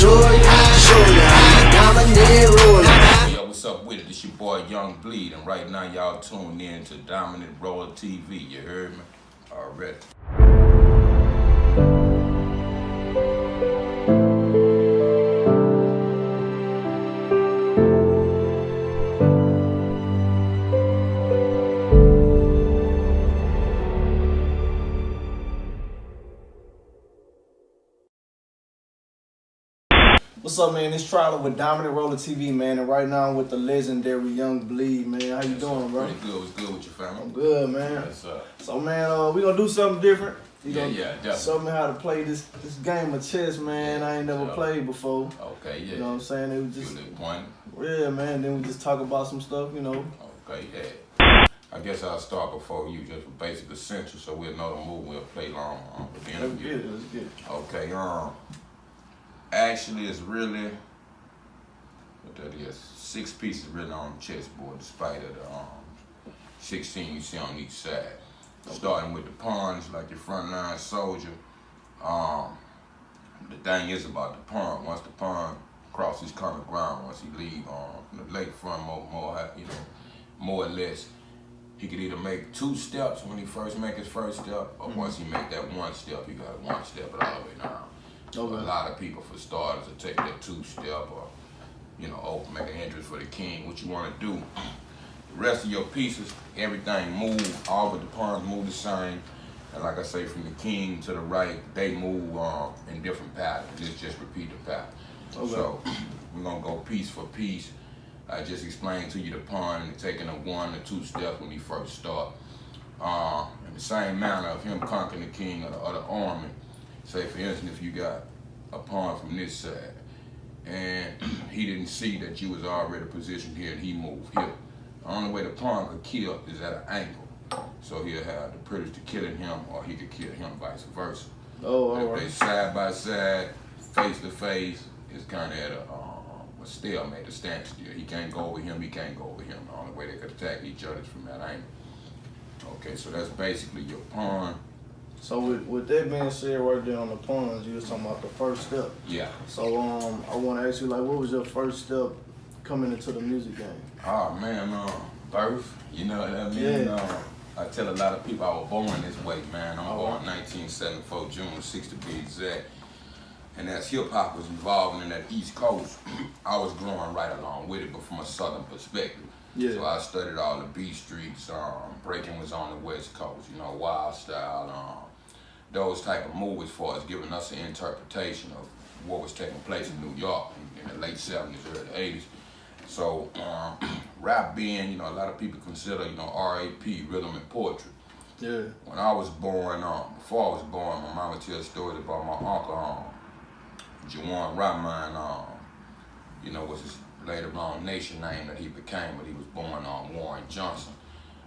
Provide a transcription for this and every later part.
show ya, dominant roller. Yo, what's up with it? It's your boy Young Bleed, and right now y'all tuned in to DominantRollaTV. You heard me? Already. What's up, man? It's TRALLY with DominantRollaTV, man, and right now I'm with the legendary Young Bleed, man. How you doing, bro? Pretty good. What's good with your family? I'm good, man. Yes, So, man, we gonna do something different. Yeah, definitely. Show me how to play this game of chess, man. I ain't never played before. Okay, yeah. You know what I'm saying? It was just, point. Yeah, man. Then we just talk about some stuff, you know. Okay, yeah. I guess I'll start before you, just for basic essentials, so we'll know the move. We'll play long with the interview. Let's get it. Okay, actually, it's really, what that is, 6 pieces written on the chessboard, despite of the 16 you see on each side. Okay. Starting with the pawns, like your frontline soldier. The thing is about the pawn, once the pawn crosses common ground, once he leaves from the late front, more or less, he could either make 2 steps when he first make his first step, or once he make that 1 step, he got 1 step all the way down. Okay. A lot of people, for starters, will take that 2-step or, make an entrance for the king. What you want to do, the rest of your pieces, everything move, all but the pawns move the same. And like I say, from the king to the right, they move in different patterns. Just repeat the pattern. Okay. So we're going to go piece for piece. I just explained to you the pawn and taking a 1 or 2 steps when he first start. In the same manner of him conquering the king or the other army. Say, for instance, if you got a pawn from this side and he didn't see that you was already positioned here and he moved here, the only way the pawn could kill is at an angle. So he'll have the privilege to killing him, or he could kill him, vice versa. If they side by side, face to face, it's kind of at a stalemate, a standstill. He can't go over him, he can't go over him. The only way they could attack each other is from that angle. Okay, so that's basically your pawn. So with that being said, right there on the pawns, you was talking about the first step. Yeah. So I want to ask you, like, what was your first step coming into the music game? Oh man, birth. You know what I mean? Yeah. I tell a lot of people I was born this way, man. I'm born 1974, June 6th to be exact. And as hip hop was evolving in that East Coast, I was growing right along with it, but from a Southern perspective. Yeah. So I studied all the B streets. Breaking was on the West Coast. Wild Style. Those type of movies for us, giving us an interpretation of what was taking place in New York in the late 70s, early 80s. So rap being, a lot of people consider, RAP, rhythm and poetry. Yeah. When I was born, before I was born, my mama tells stories about my uncle, Jawan Rahman, was his later on nation name that he became, but he was born Warren Johnson.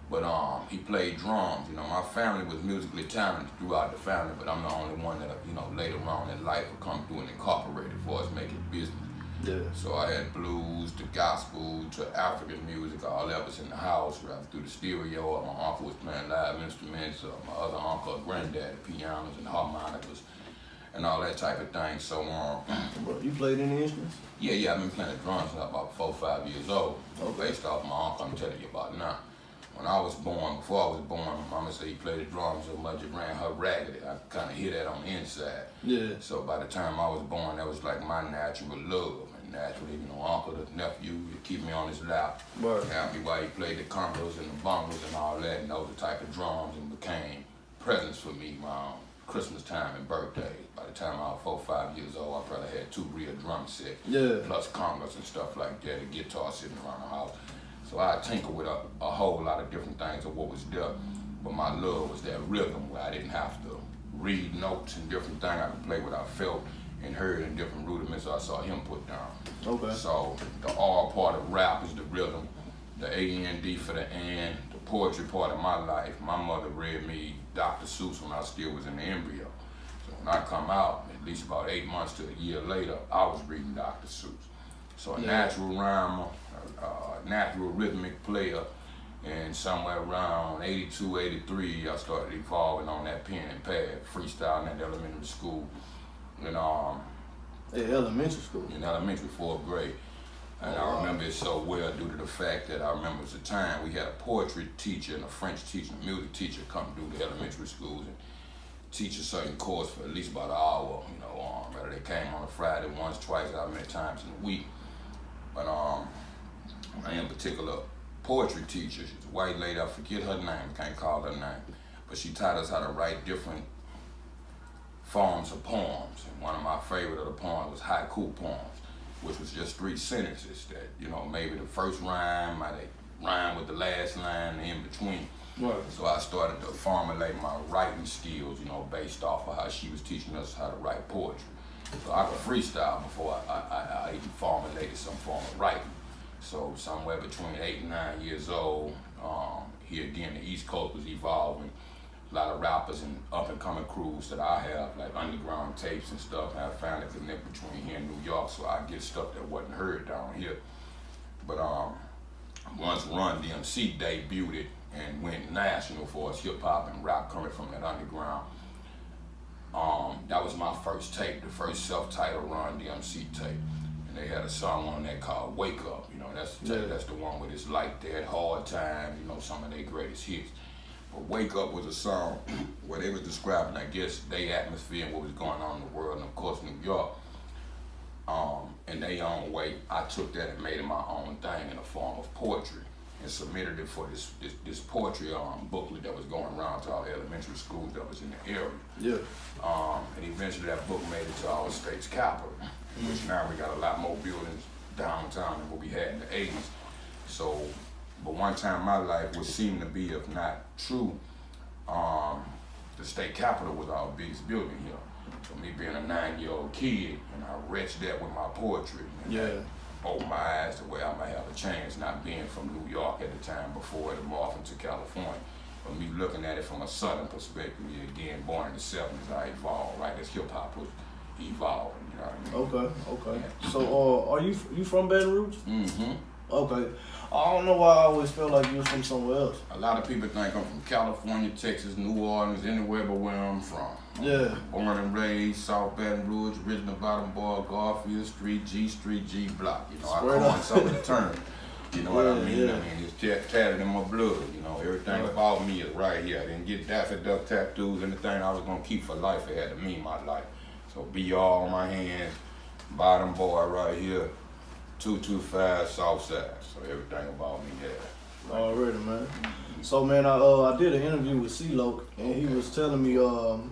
But he played drums. My family was musically talented throughout the family, but I'm the only one that, later on in life would come through and incorporate it for us making business. Yeah. So I had blues to gospel to African music, all that was in the house, right through the stereo. My uncle was playing live instruments, my other uncle or granddad, pianos and harmonicas and all that type of thing. So Bro, you played any instruments? Yeah, I've been playing the drums since about 4 or 5 years old. Based off my uncle, I'm telling you about now. When I was born, before I was born, my mama said he played the drums so much it ran her raggedy. I kind of hear that on the inside. Yeah. So by the time I was born, that was like my natural love. And naturally, uncle, the nephew, he'd keep me on his lap. Asked me why he played the congas and the bongos and all that, and those type of drums, and became presents for me around Christmas time and birthdays. By the time I was 4 or 5 years old, I probably had 2 real drum sets. Yeah. Plus congas and stuff like that, a guitar sitting around the house. So I tinker with a whole lot of different things of what was there, but my love was that rhythm where I didn't have to read notes and different things. I could play what I felt and heard in different rudiments I saw him put down. Okay. So the R part of rap is the rhythm, the A-N-D for the and, the poetry part of my life. My mother read me Dr. Seuss when I still was in the embryo. So when I come out, at least about 8 months to a year later, I was reading Dr. Seuss. So a natural rhymer, natural rhythmic player, and somewhere around 82, 83, I started evolving on that pen and pad, freestyling at elementary school. And In elementary school? In elementary, 4th grade. And I remember it so well due to the fact that I remember it was a time we had a poetry teacher and a French teacher and a music teacher come through the elementary schools and teach a certain course for at least about an hour, you know, whether they came on a Friday once, twice, how many times in a week. But in particular, poetry teacher, she's a white lady, I forget her name, can't call her name, but she taught us how to write different forms of poems. And one of my favorite of the poems was haiku poems, which was just 3 sentences that, you know, maybe the first rhyme might rhyme with the last line and in between. Right. So I started to formulate my writing skills, you know, based off of how she was teaching us how to write poetry. So I could freestyle before I even formulated some form of writing. So somewhere between 8 and 9 years old, here again, the East Coast was evolving. A lot of rappers and up-and-coming crews that I have, like underground tapes and stuff, and I found a connect between here and New York, so I get stuff that wasn't heard down here. But once Run DMC debuted it and went national for its hip-hop and rap coming from that underground, that was my first tape, the first self-titled Run DMC tape. And they had a song on that called Wake Up. You know, that's the tape, that's the one with It's Like That, Hard Times, you know, some of their greatest hits. But Wake Up was a song where they was describing, I guess, their atmosphere and what was going on in the world, and of course New York. In their own way, I took that and made it my own thing in the form of poetry and submitted it for this poetry booklet that was going around to all the elementary schools that was in the area. Yeah. And eventually that book made it to our state's capital, which now we got a lot more buildings downtown than what we had in the 80s. So, but one time in my life, what seemed to be, if not true, the state capitol was our biggest building here. So me being a 9-year-old kid, and I reached that with my poetry. And that opened my eyes to where I might have a chance, not being from New York at the time before it morphed into California. But me looking at it from a southern perspective, again, born in the 70s, I evolved, right? As hip hop was evolving, you know what I mean? Okay. So, are you from Baton Rouge? Mm-hmm. Okay. I don't know why I always feel like you was from somewhere else. A lot of people think I'm from California, Texas, New Orleans, anywhere but where I'm from. Yeah. Born and raised, South Baton Rouge, original bottom boy, Garfield Street, G Block. You know, I coined some of the terms. You know what I mean? Yeah. I mean, it's tatted in my blood. You know, everything about me is right here. I didn't get Daffy Duck tattoos. Anything I was gonna keep for life, it had to mean my life. So be all on my hands, bottom boy right here, 225 South Side. So everything about me, yeah. Already, man. So, man, I did an interview with CeeLo, and he was telling me,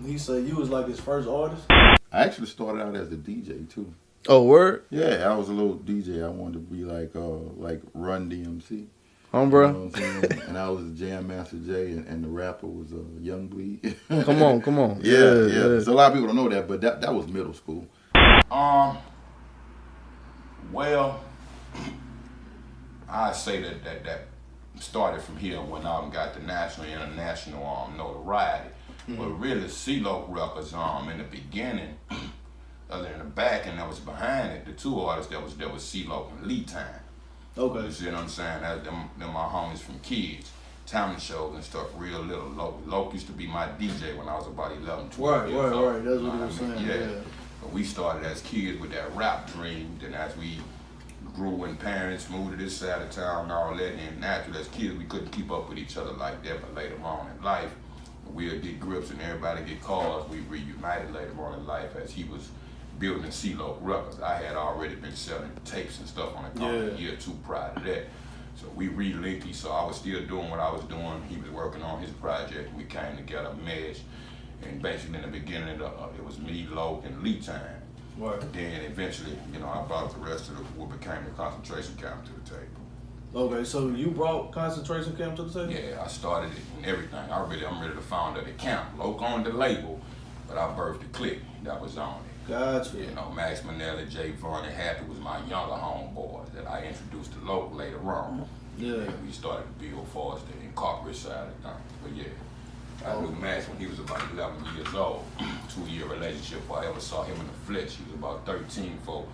he said you was like his first artist. I actually started out as a DJ too. Oh, word? Yeah, I was a little DJ. I wanted to be like Run DMC. Bro. You know what I'm saying? And I was Jam Master Jay, and the rapper was Young Bleed. Come on. Yeah. So a lot of people don't know that, but that was middle school. Well, I say that started from here when I got the national, international notoriety. But really, CeeLo Records in the beginning, other than the back and that was behind it, the two artists that was CeeLo and Lee Time. Okay. You see what I'm saying? Them my homies from kids, talent shows and stuff, real little. Loke used to be my DJ when I was about 11, 12 years old. Right. That's what he was saying. Yeah. But we started as kids with that rap dream. Then as we grew and parents moved to this side of town and all that, and naturally as kids we couldn't keep up with each other like that. But later on in life, we'll get grips and everybody get cars. We reunited later on in life as he was building CeeLo Records. I had already been selling tapes and stuff on the company a year or two prior to that. So we relinked, so I was still doing what I was doing. He was working on his project. We came together, meshed, and basically in the beginning it was me, Loke, and Lee Time. Right. Then eventually, you know, I brought the rest of what became the concentration camp to the table. Okay, so you brought concentration camp to the table? Yeah, I started it and everything. I'm really the founder of the camp. Loke owned the label, but I birthed the clique that was on it. Gotcha. You know, Max Manelli, Jay Vaughn, and Happy was my younger homeboys that I introduced to Loke later on. Yeah. And we started to build for us the incorporate side of things. But yeah, I knew Max when he was about 11 years old. 2-year relationship before I ever saw him in the flesh. He was about 13 before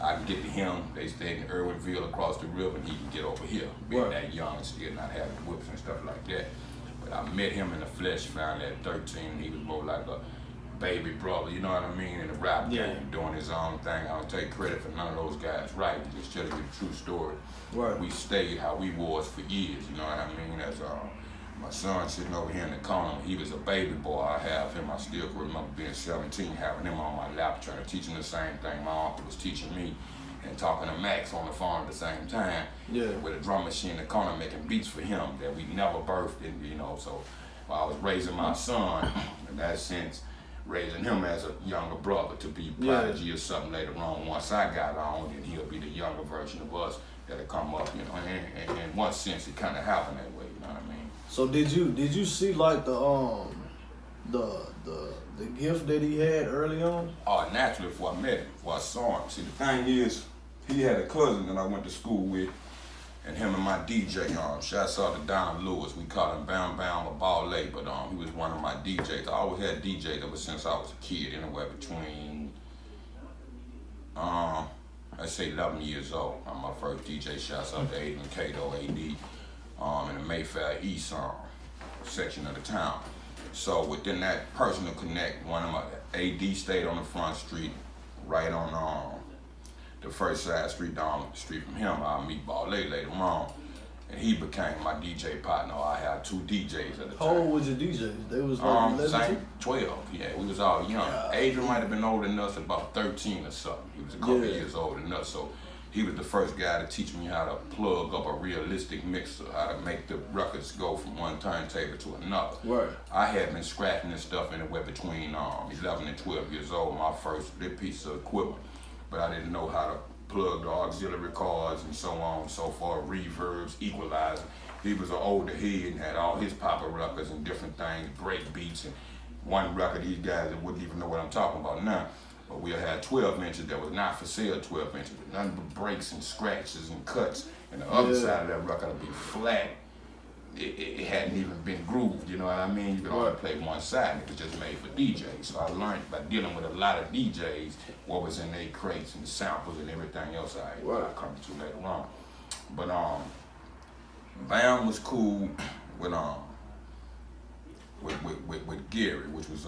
I can get to him. They stayed in Irwinville across the river and he can get over here. Being that young and still not having whips and stuff like that. But I met him in the flesh, found at 13, he was more like a baby brother, you know what I mean, in the rap game, doing his own thing. I don't take credit for none of those guys, right? Just tell you the true story. Right. We stayed how we was for years, you know what I mean? As my son sitting over here in the corner, he was a baby boy. I have him. I still can remember being 17, having him on my lap, trying to teach him the same thing my uncle was teaching me, and talking to Max on the phone at the same time. Yeah. With a drum machine in the corner making beats for him that we never birthed, in, you know. So while I was raising my son, in that sense, raising him as a younger brother to be prodigy or something later on. Once I got on, then he'll be the younger version of us that'll come up, you know. And in one sense, it kind of happened that way, you know what I mean? So did you see like the gift that he had early on? Oh, naturally, before I met him, before I saw him. See, the thing is, he had a cousin that I went to school with, and him and my DJ, shouts out to Don Lewis. We called him Bam Bam or Ballet, but he was one of my DJs. I always had DJs ever since I was a kid, anywhere between, let's say 11 years old. I'm my first DJ. Shouts out to Aiden Cato, AD, in the Mayfair East section of the town. So within that personal connect, one of my AD stayed on the front street, right on the first side street down the street from him. I'll meet Ballet later on, and he became my DJ partner. I had 2 DJs at the time. How old was your DJs? They was like 11, same 12. Yeah, we was all young. Yeah. Adrian might have been older than us, about 13 or something. He was a couple years older than us, so he was the first guy to teach me how to plug up a realistic mixer, how to make the records go from one turntable to another. Right. I had been scratching this stuff anywhere between 11 and 12 years old, my first piece of equipment. But I didn't know how to plug the auxiliary cords and so on and so forth, reverbs, equalizer. He was an older head and had all his pop records and different things, break beats, and one record, these guys that wouldn't even know what I'm talking about now. But we had 12 inches that was not for sale, 12 inches, with nothing but breaks and scratches and cuts. And the other side of that record would be flat. It hadn't even been grooved, you know what I mean? You could only play one side, and it was just made for DJs. So I learned by dealing with a lot of DJs what was in their crates and samples and everything else I come to later on. But Bam was cool with Gary, which was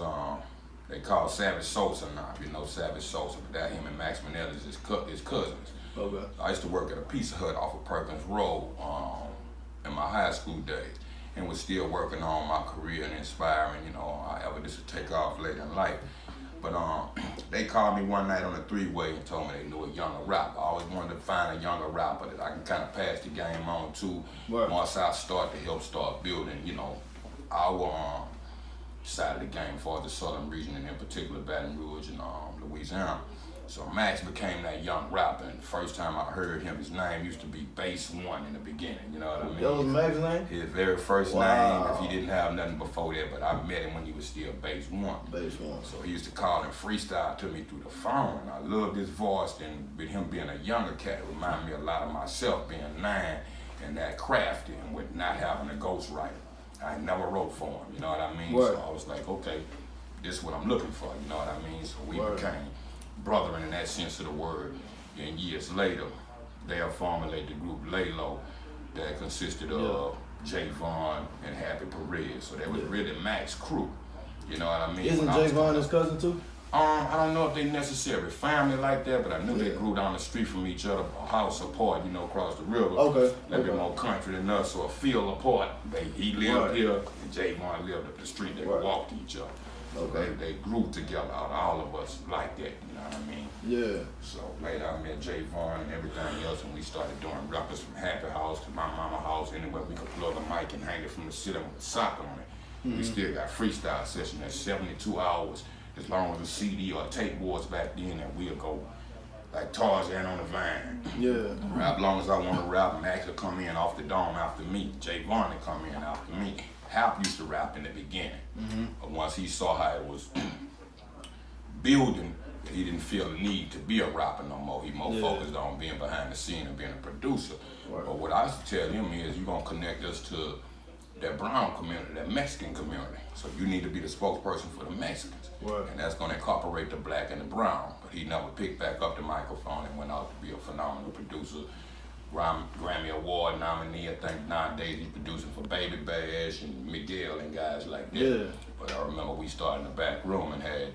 they called Savage Sosa now, if you know Savage Sosa, but that him and Max Manelli is his cousins. Okay. I used to work at a Pizza Hut off of Perkins Road in my high school days, and was still working on my career and inspiring, you know, however this would take off later in life. But they called me one night on a 3-way and told me they knew a younger rapper. I always wanted to find a younger rapper that I can kind of pass the game on to once I start building, you know, our side of the game for the southern region, and in particular Baton Rouge and Louisiana. So Max became that young rapper, and the first time I heard him, his name used to be Bass One in the beginning, you know what I mean? That was Max's name? His very first name, if he didn't have nothing before that, but I met him when he was still Bass One. Bass One. So he used to call and freestyle to me through the phone, and I loved his voice, and with him being a younger cat, it reminded me a lot of myself being 9 and that crafty and with not having a ghostwriter. I never wrote for him, you know what I mean? So I was like, okay, this is what I'm looking for, you know what I mean? So we became brethren in that sense of the word. And years later, they'll formulate the group Laylo that consisted of Javon and Happy Perez. So that was really Max's crew, you know what I mean? Isn't Javon his cousin too? I don't know if they necessarily family like that, but I knew they grew down the street from each other, a house apart, you know, across the river. Okay. A little bit more country than us, so a field apart. He lived here, and Javon lived up the street. They walked to each other. Okay. They grew together, all of us like that, you know what I mean? Yeah. So later I met Javon and everything else, and we started doing records from Happy House to my mama house, anywhere we could plug a mic and hang it from the ceiling with a sock on it. We still got freestyle session that's 72 hours, as long as a CD or a tape was back then, and we'll go like Tarzan on the vine. Yeah. Rap long as I want to rap, Max will come in off the dome after me. Javon will come in after me. Hap used to rap in the beginning, but once he saw how it was building, he didn't feel the need to be a rapper no more. He more focused on being behind the scene and being a producer. But what I used to tell him is, you're gonna connect us to that brown community, that Mexican community. So you need to be the spokesperson for the Mexicans. And that's gonna incorporate the black and the brown. But he never picked back up the microphone and went out to be a phenomenal producer. Grammy Award nominee. I think nowadays he's producing for Baby Bash and Miguel and guys like that. But I remember we started in the back room and had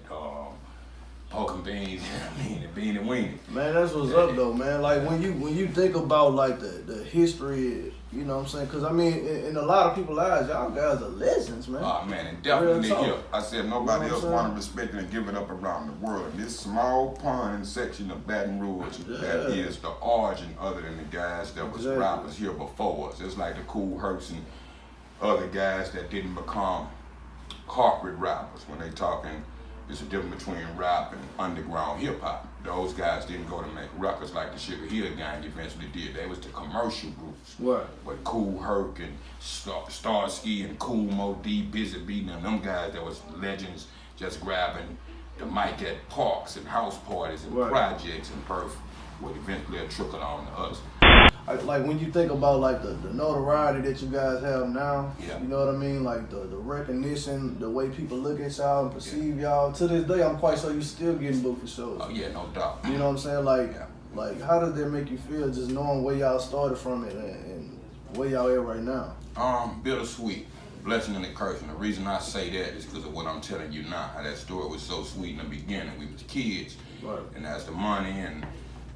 pork and beans, and bean and weenie. Man, that's what's up though, man. Like when you think about like the history, you know what I'm saying? Cause I mean, in a lot of people's eyes, y'all guys are legends, man. Oh man, and definitely Real here. talk. I said nobody else want to respect it and give it up around the world. In this small pond section of Baton Rouge, that is the origin other than the guys that was rappers here before us. It's like the Cool Hercs and other guys that didn't become corporate rappers. When they talking, there's a difference between rap and underground hip hop. Those guys didn't go to make records like the Sugar Hill Gang eventually did. They was the commercial groups. Right. But Cool Herc and Starsky and Cool Mo D, Busy Beating them guys that was legends just grabbing the mic at parks and house parties and projects and birth would eventually trickle on to us. Like when you think about like the notoriety that you guys have now, you know what I mean? Like the recognition, the way people look at y'all and perceive y'all. To this day, I'm quite sure you still getting booked for shows. Oh yeah, no doubt. You know what I'm saying? Like how does that make you feel just knowing where y'all started from it and where y'all at right now? Bittersweet. Blessing and a curse. And the reason I say that is because of what I'm telling you now. How that story was so sweet in the beginning. We was kids. Right. And as the money and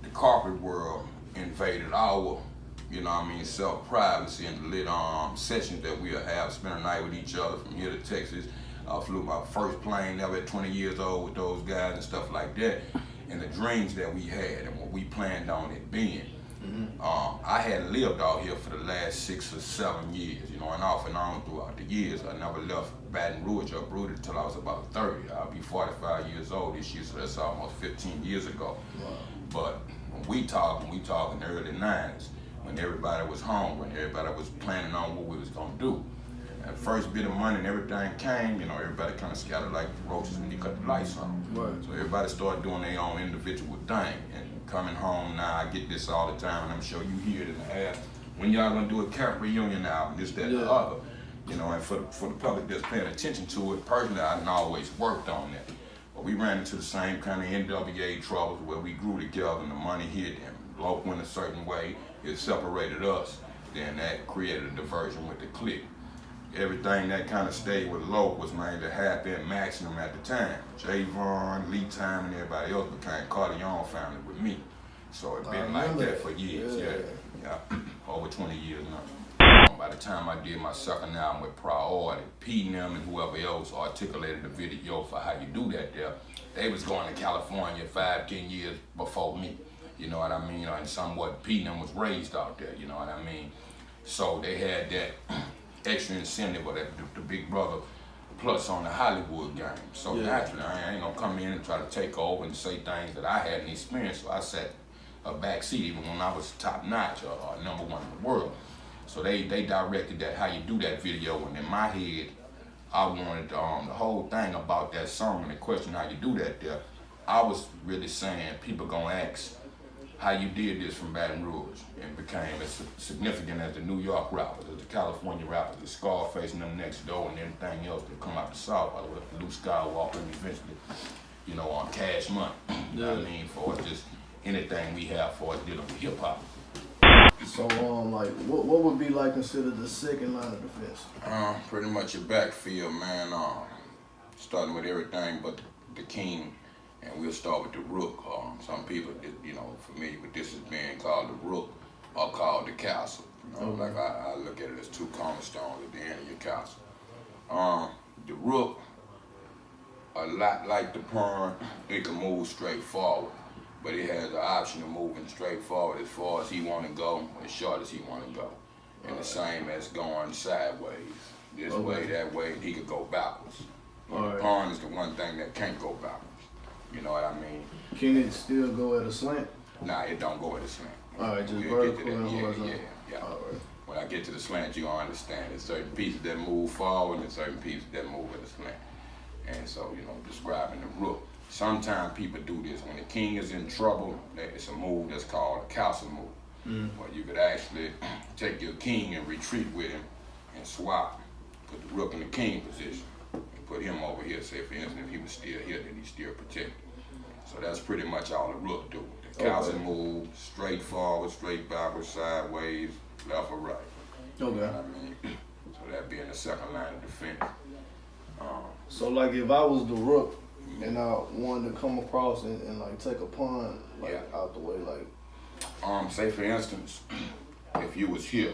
the corporate world invaded our, you know what I mean, self-privacy and the lit sessions that we'll have, spend a night with each other from here to Texas. I flew my first plane ever at 20 years old with those guys and stuff like that. And the dreams that we had and what we planned on it being. I had lived out here for the last 6 or 7 years, you know, and off and on throughout the years. I never left Baton Rouge or Brooded until I was about 30. I'll be 45 years old this year, so that's almost 15 years ago. Wow. But when we talk in the early 90s, when everybody was home, when everybody was planning on what we was gonna do. And first bit of money and everything came, you know, everybody kind of scattered like roaches when you cut the lights on. Right. So everybody started doing their own individual thing. And coming home now, I get this all the time, and I'm sure you hear it in the air. When y'all gonna do a camp reunion album, this, that, and the other. You know, and for the public that's paying attention to it, personally, I done always worked on that. But we ran into the same kind of NWA troubles where we grew together and the money hit and Loc went a certain way. It separated us. Then that created a diversion with the clique. Everything that kind of stayed with Loc was mainly Happy and Maximum at the time. Javon, Lee Time, and everybody else became Corleone family with me. So it's been like that for years, yeah. Over 20 years now. By the time I did my second album with Priority, P and them and whoever else articulated the video for how you do that there, they was going to California 5-10 years before me. You know what I mean? And somewhat P and them was raised out there, you know what I mean? So they had that extra incentive or that the big brother plus on the Hollywood game. So naturally, I ain't gonna come in and try to take over and say things that I hadn't experienced. So I sat a back seat even when I was top notch or #1 in the world. So they directed that how you do that video, and in my head, I wanted the whole thing about that song and the question how you do that there. I was really saying people gonna ask how you did this from Baton Rouge and became as significant as the New York rappers, as the California rappers, the Scarface and them next door and everything else that come out the South, like Luke Skywalker and eventually, you know, on Cash Money. You know what I mean? For just anything we have for us dealing with hip hop. So like what would be like considered the second line of defense? Pretty much your backfield, man. Starting with everything but the king. And we'll start with the rook. Some people, you know, familiar with this as being called the rook or called the castle. You know, like I look at it as two cornerstones at the end of your castle. The rook, a lot like the pawn, it can move straight forward, but it has the option of moving straight forward as far as he want to go, as short as he want to go. And the same as going sideways. This way, that way, he could go backwards. The pawn is the one thing that can't go backwards. You know what I mean? Can it still go at a slant? Nah, it don't go at a slant. All right, just vertical and horizontal. Yeah. All right. When I get to the slant, you're gonna understand there's certain pieces that move forward and certain pieces that move at a slant. And so, you know, describing the rook. Sometimes people do this. When the king is in trouble, it's a move that's called a castle move. Where you could actually take your king and retreat with him and swap. Put the rook in the king position. Put him over here, say for instance, if he was still here, then he's still protected. So that's pretty much all the rook do. The castle move, straight forward, straight backwards, sideways, left or right. Okay. You know what I mean? So that being the second line of defense. So like if I was the rook and I wanted to come across and like take a pun like out the way, like say for instance, if you was here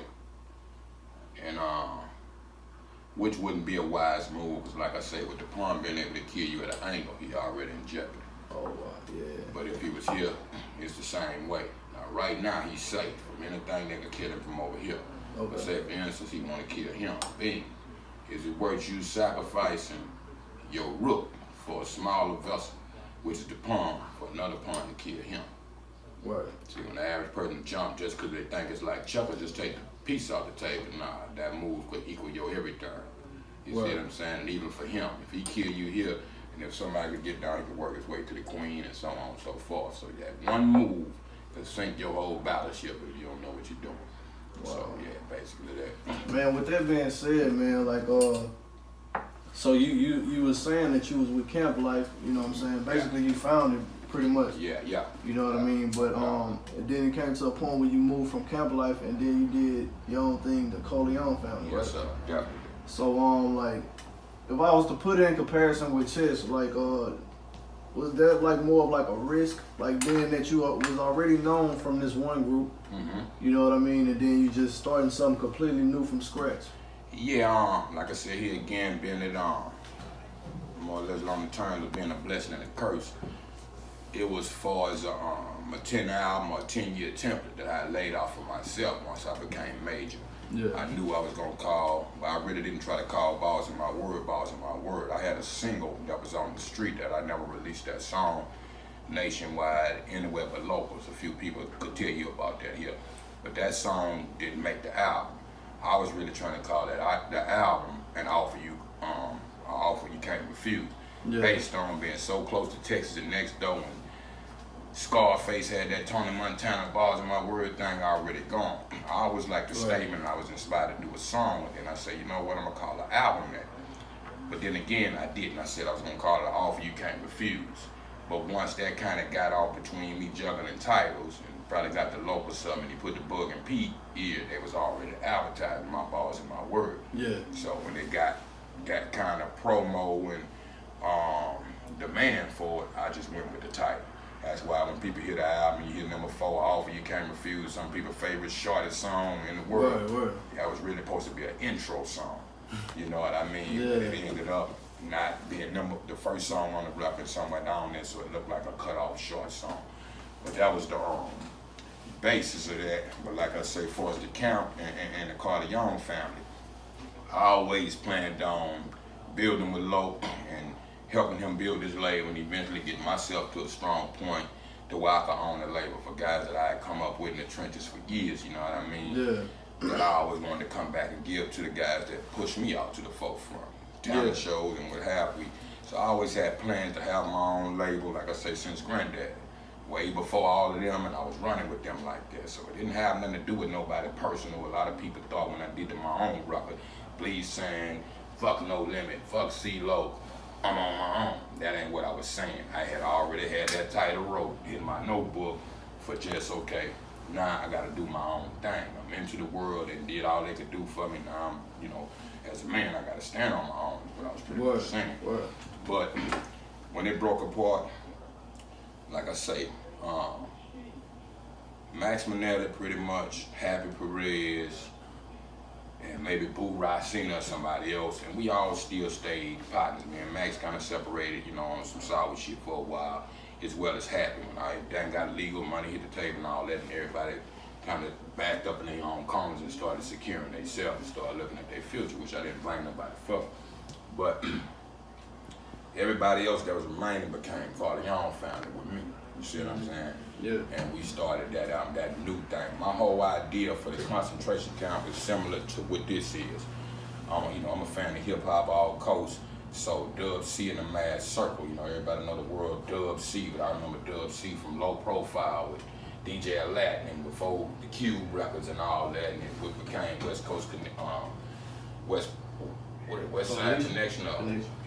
and which wouldn't be a wise move, because like I say, with the pawn being able to kill you at an angle, he already in jeopardy. Oh yeah. But if he was here, it's the same way. Now right now he's safe from anything that could kill him from over here. Okay. But say for instance he want to kill him, then is it worth you sacrificing your rook for a smaller vessel, which is the pawn, for another pawn to kill him? Right. See, when the average person jump just because they think it's like Chuck, just take the piece off the table, nah, that move could equal your every turn. You see what I'm saying? And even for him, if he kill you here, and if somebody could get down, he could work his way to the queen and so on and so forth. So that one move could sink your whole battleship if you don't know what you're doing. Wow. So yeah, basically that. Man, with that being said, man, like so you was saying that you was with Camp Life, you know what I'm saying? Basically you found it pretty much. Yeah. You know what I mean? But and then it came to a point where you moved from Camp Life and then you did your own thing, the Corleone family. Yes, sir. Yeah. So like if I was to put it in comparison with chess, like was that like more of like a risk, like being that you was already known from this one group, you know what I mean, and then you just starting something completely new from scratch? Yeah, like I said, here again, being it more or less along the terms of being a blessing and a curse. It was far as a 10 album or 10-year template that I laid out for myself once I became major. Yeah. I knew I was gonna call, but I really didn't try to call balls in my word. I had a single that was on the street that I never released that song nationwide, anywhere but locals. A few people could tell you about that here. But that song didn't make the album. I was really trying to call that the album an offer you can't refuse. Yeah. Based on being so close to Texas and next door, and Scarface had that Tony Montana balls in my word thing already gone. I always liked the statement, and I was inspired to do a song with it. And I said, you know what, I'm gonna call the album that. But then again, I didn't. I said I was gonna call it an offer you can't refuse. But once that kind of got off between me juggling titles, and probably got the local something, and he put the Bug and Pete ear, they was already advertising my balls in my word. Yeah. So when they got that kind of promo and demand for it, I just went with the title. That's why when people hear the album, you hear number 4, offer you can't refuse, some people's favorite shortest song in the world. Right. That was really supposed to be an intro song. You know what I mean? Yeah. But it ended up not being the first song on the record, somewhere down there, so it looked like a cut-off short song. But that was the basis of that. But like I say, for us the Camp and the Corleone family, I always planned on building with Lo and helping him build his label and eventually getting myself to a strong point to where I could own the label for guys that I had come up with in the trenches for years, you know what I mean? Yeah. That I always wanted to come back and give to the guys that pushed me out to the forefront. Talent shows and what have we. So I always had plans to have my own label, like I say, since Granddad. Way before all of them, and I was running with them like that. So it didn't have nothing to do with nobody personal. A lot of people thought when I did my own record, Please saying, fuck No Limit, fuck CeeLo, I'm on my own. That ain't what I was saying. I had already had that title wrote in my notebook for just okay. Now I gotta do my own thing. I'm into the world and did all they could do for me. Now I'm, you know, as a man, I gotta stand on my own, is what I was pretty much saying. But when it broke apart, like I say, Max Manetta pretty much, Happy Perez, and maybe Boo Racina or somebody else, and we all still stayed partners. Me and Max kind of separated, you know, on some solid shit for a while, as well as Happy. When I done got legal money, hit the table and all that, and everybody kind of backed up in their own corners and started securing themselves and started looking at their future, which I didn't blame nobody for. But everybody else that was remaining became Corleone family with me. You see what I'm saying? Yeah. And we started that new thing. My whole idea for the concentration camp is similar to what this is. You know, I'm a fan of hip hop all coast. So Dub C in the Mad Circle, you know, everybody know the world Dub C, but I remember Dub C from Low Profile with DJ Aladdin and before the Cube records and all that, and it became West Coast West Side Connection,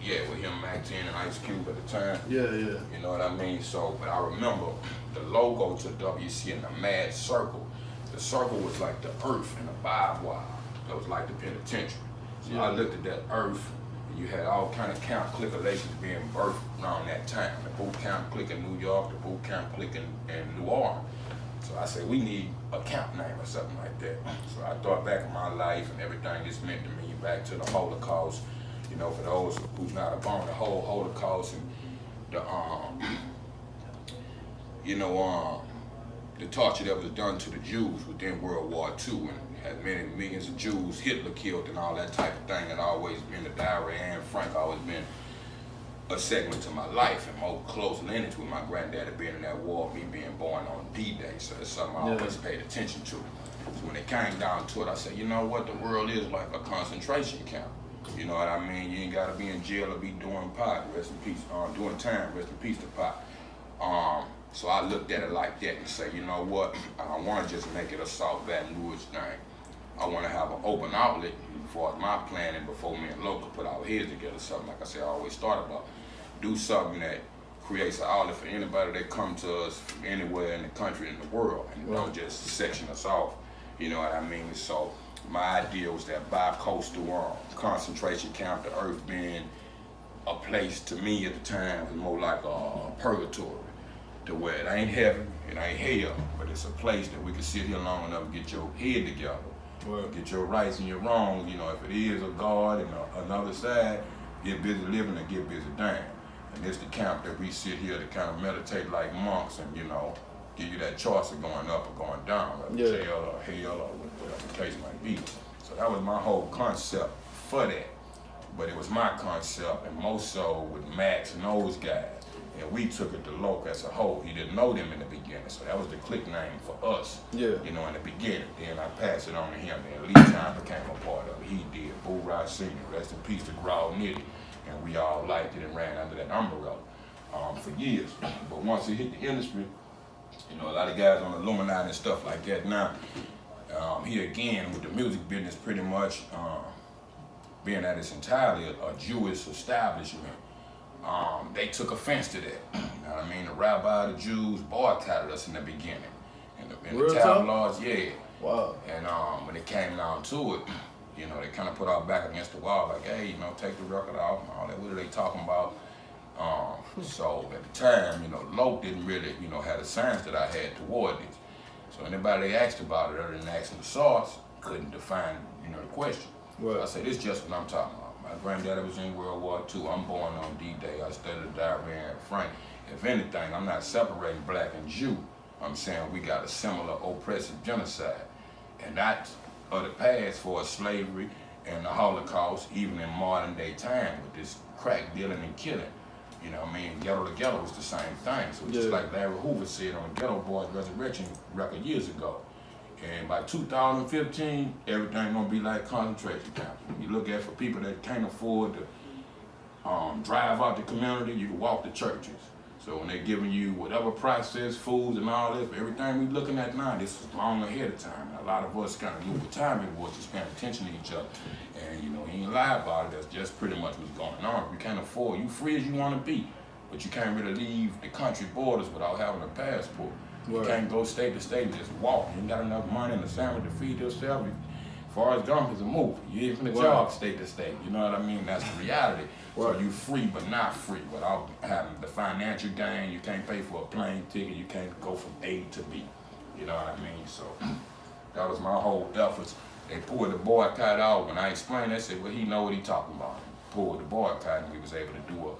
yeah, with him, Mac 10 and Ice Cube at the time. Yeah. You know what I mean? So, but I remember the logo to WC in the Mad Circle. The circle was like the earth and the barbed wire. That was like the penitentiary. So I looked at that earth You had all kind of camp clique relations being birthed around that time. The boot camp clique in New York, the boot camp clique in New Orleans. So I said, we need a camp name or something like that. So I thought back in my life and everything this meant to me, back to the Holocaust. You know, for those who's not upon the whole Holocaust and the the torture that was done to the Jews within World War II, and had many millions of Jews Hitler killed and all that type of thing. That always been the diary and Frank always been a segment to my life, and more close lineage with my granddaddy being in that war, me being born on D-Day. So it's something I always paid attention to. So when it came down to it, I said, you know what, the world is like a concentration camp. You know what I mean? You ain't gotta be in jail or be doing pot, rest in peace, doing time, rest in peace to pot. So I looked at it like that and say, you know what, I don't wanna just make it a South Baton Rouge thing. I wanna have an open outlet as far as my planning before me and Local put our heads together. Something like I said, I always thought about. Do something that creates an outlet for anybody that come to us from anywhere in the country and the world, and don't just section us off. You know what I mean? So my idea was that bi-coastal concentration camp, the earth being a place to me at the time was more like a purgatory, to where it ain't heaven, it ain't hell, but it's a place that we can sit here long enough and get your head together, get your rights and your wrongs. You know, if it is a God and another side, get busy living and get busy dying. And it's the camp that we sit here to kind of meditate like monks and, you know, give you that choice of going up or going down, or jail or hell or whatever the case might be. So that was my whole concept for that. But it was my concept, and more so with Max and those guys. And we took it to Loc as a whole. He didn't know them in the beginning, so that was the clique name for us. You know, in the beginning. Then I passed it on to him. Then Lee Time became a part of it. He did. Boo Rod Sr., rest in peace to Growl Nitty. And we all liked it and ran under that umbrella for years. But once it hit the industry, you know, a lot of guys on Illuminati and stuff like that now, here again with the music business pretty much being that it's entirely a Jewish establishment, they took offense to that. You know what I mean? The rabbi, the Jews boycotted us in the beginning. And the tabloids, Wow. And when it came down to it, you know, they kind of put our back against the wall, like, hey, you know, take the record off and all that. What are they talking about? So at the time, you know, Loc didn't really, you know, have the signs that I had toward this. So anybody they asked about it other than asking the source couldn't define, you know, the question. So I said, this is just what I'm talking about. My granddaddy was in World War II. I'm born on D-Day. I studied the diary and Frank. If anything, I'm not separating black and Jew. I'm saying we got a similar oppressive genocide. And that's of the past for slavery and the Holocaust, even in modern day time with this crack dealing and killing. You know what I mean? Ghetto to Ghetto was the same thing. So just like Larry Hoover said on the Ghetto Boys Resurrection record years ago. And by 2015, everything gonna be like concentration camps. You look at for people that can't afford to drive out the community, you can walk the churches. So when they're giving you whatever processed foods and all this, everything we looking at now, this was long ahead of time. And a lot of us kind of knew what time it was, just paying attention to each other. And you know, he ain't lie about it, that's just pretty much what's going on. If you can't afford, you free as you want to be, but you can't really leave the country borders without having a passport. You can't go state to state and just walk. You ain't got enough money in the sandwich to feed yourself. As far as jump is a movie. You ain't finna jog state to state. You know what I mean? That's the reality. So you free but not free without having the financial gain. You can't pay for a plane ticket. You can't go from A to B. You know what I mean? So that was my whole efforts. They pulled the boycott out. When I explained, they said, well, he know what he talking about. Pulled the boycott and we was able to do a,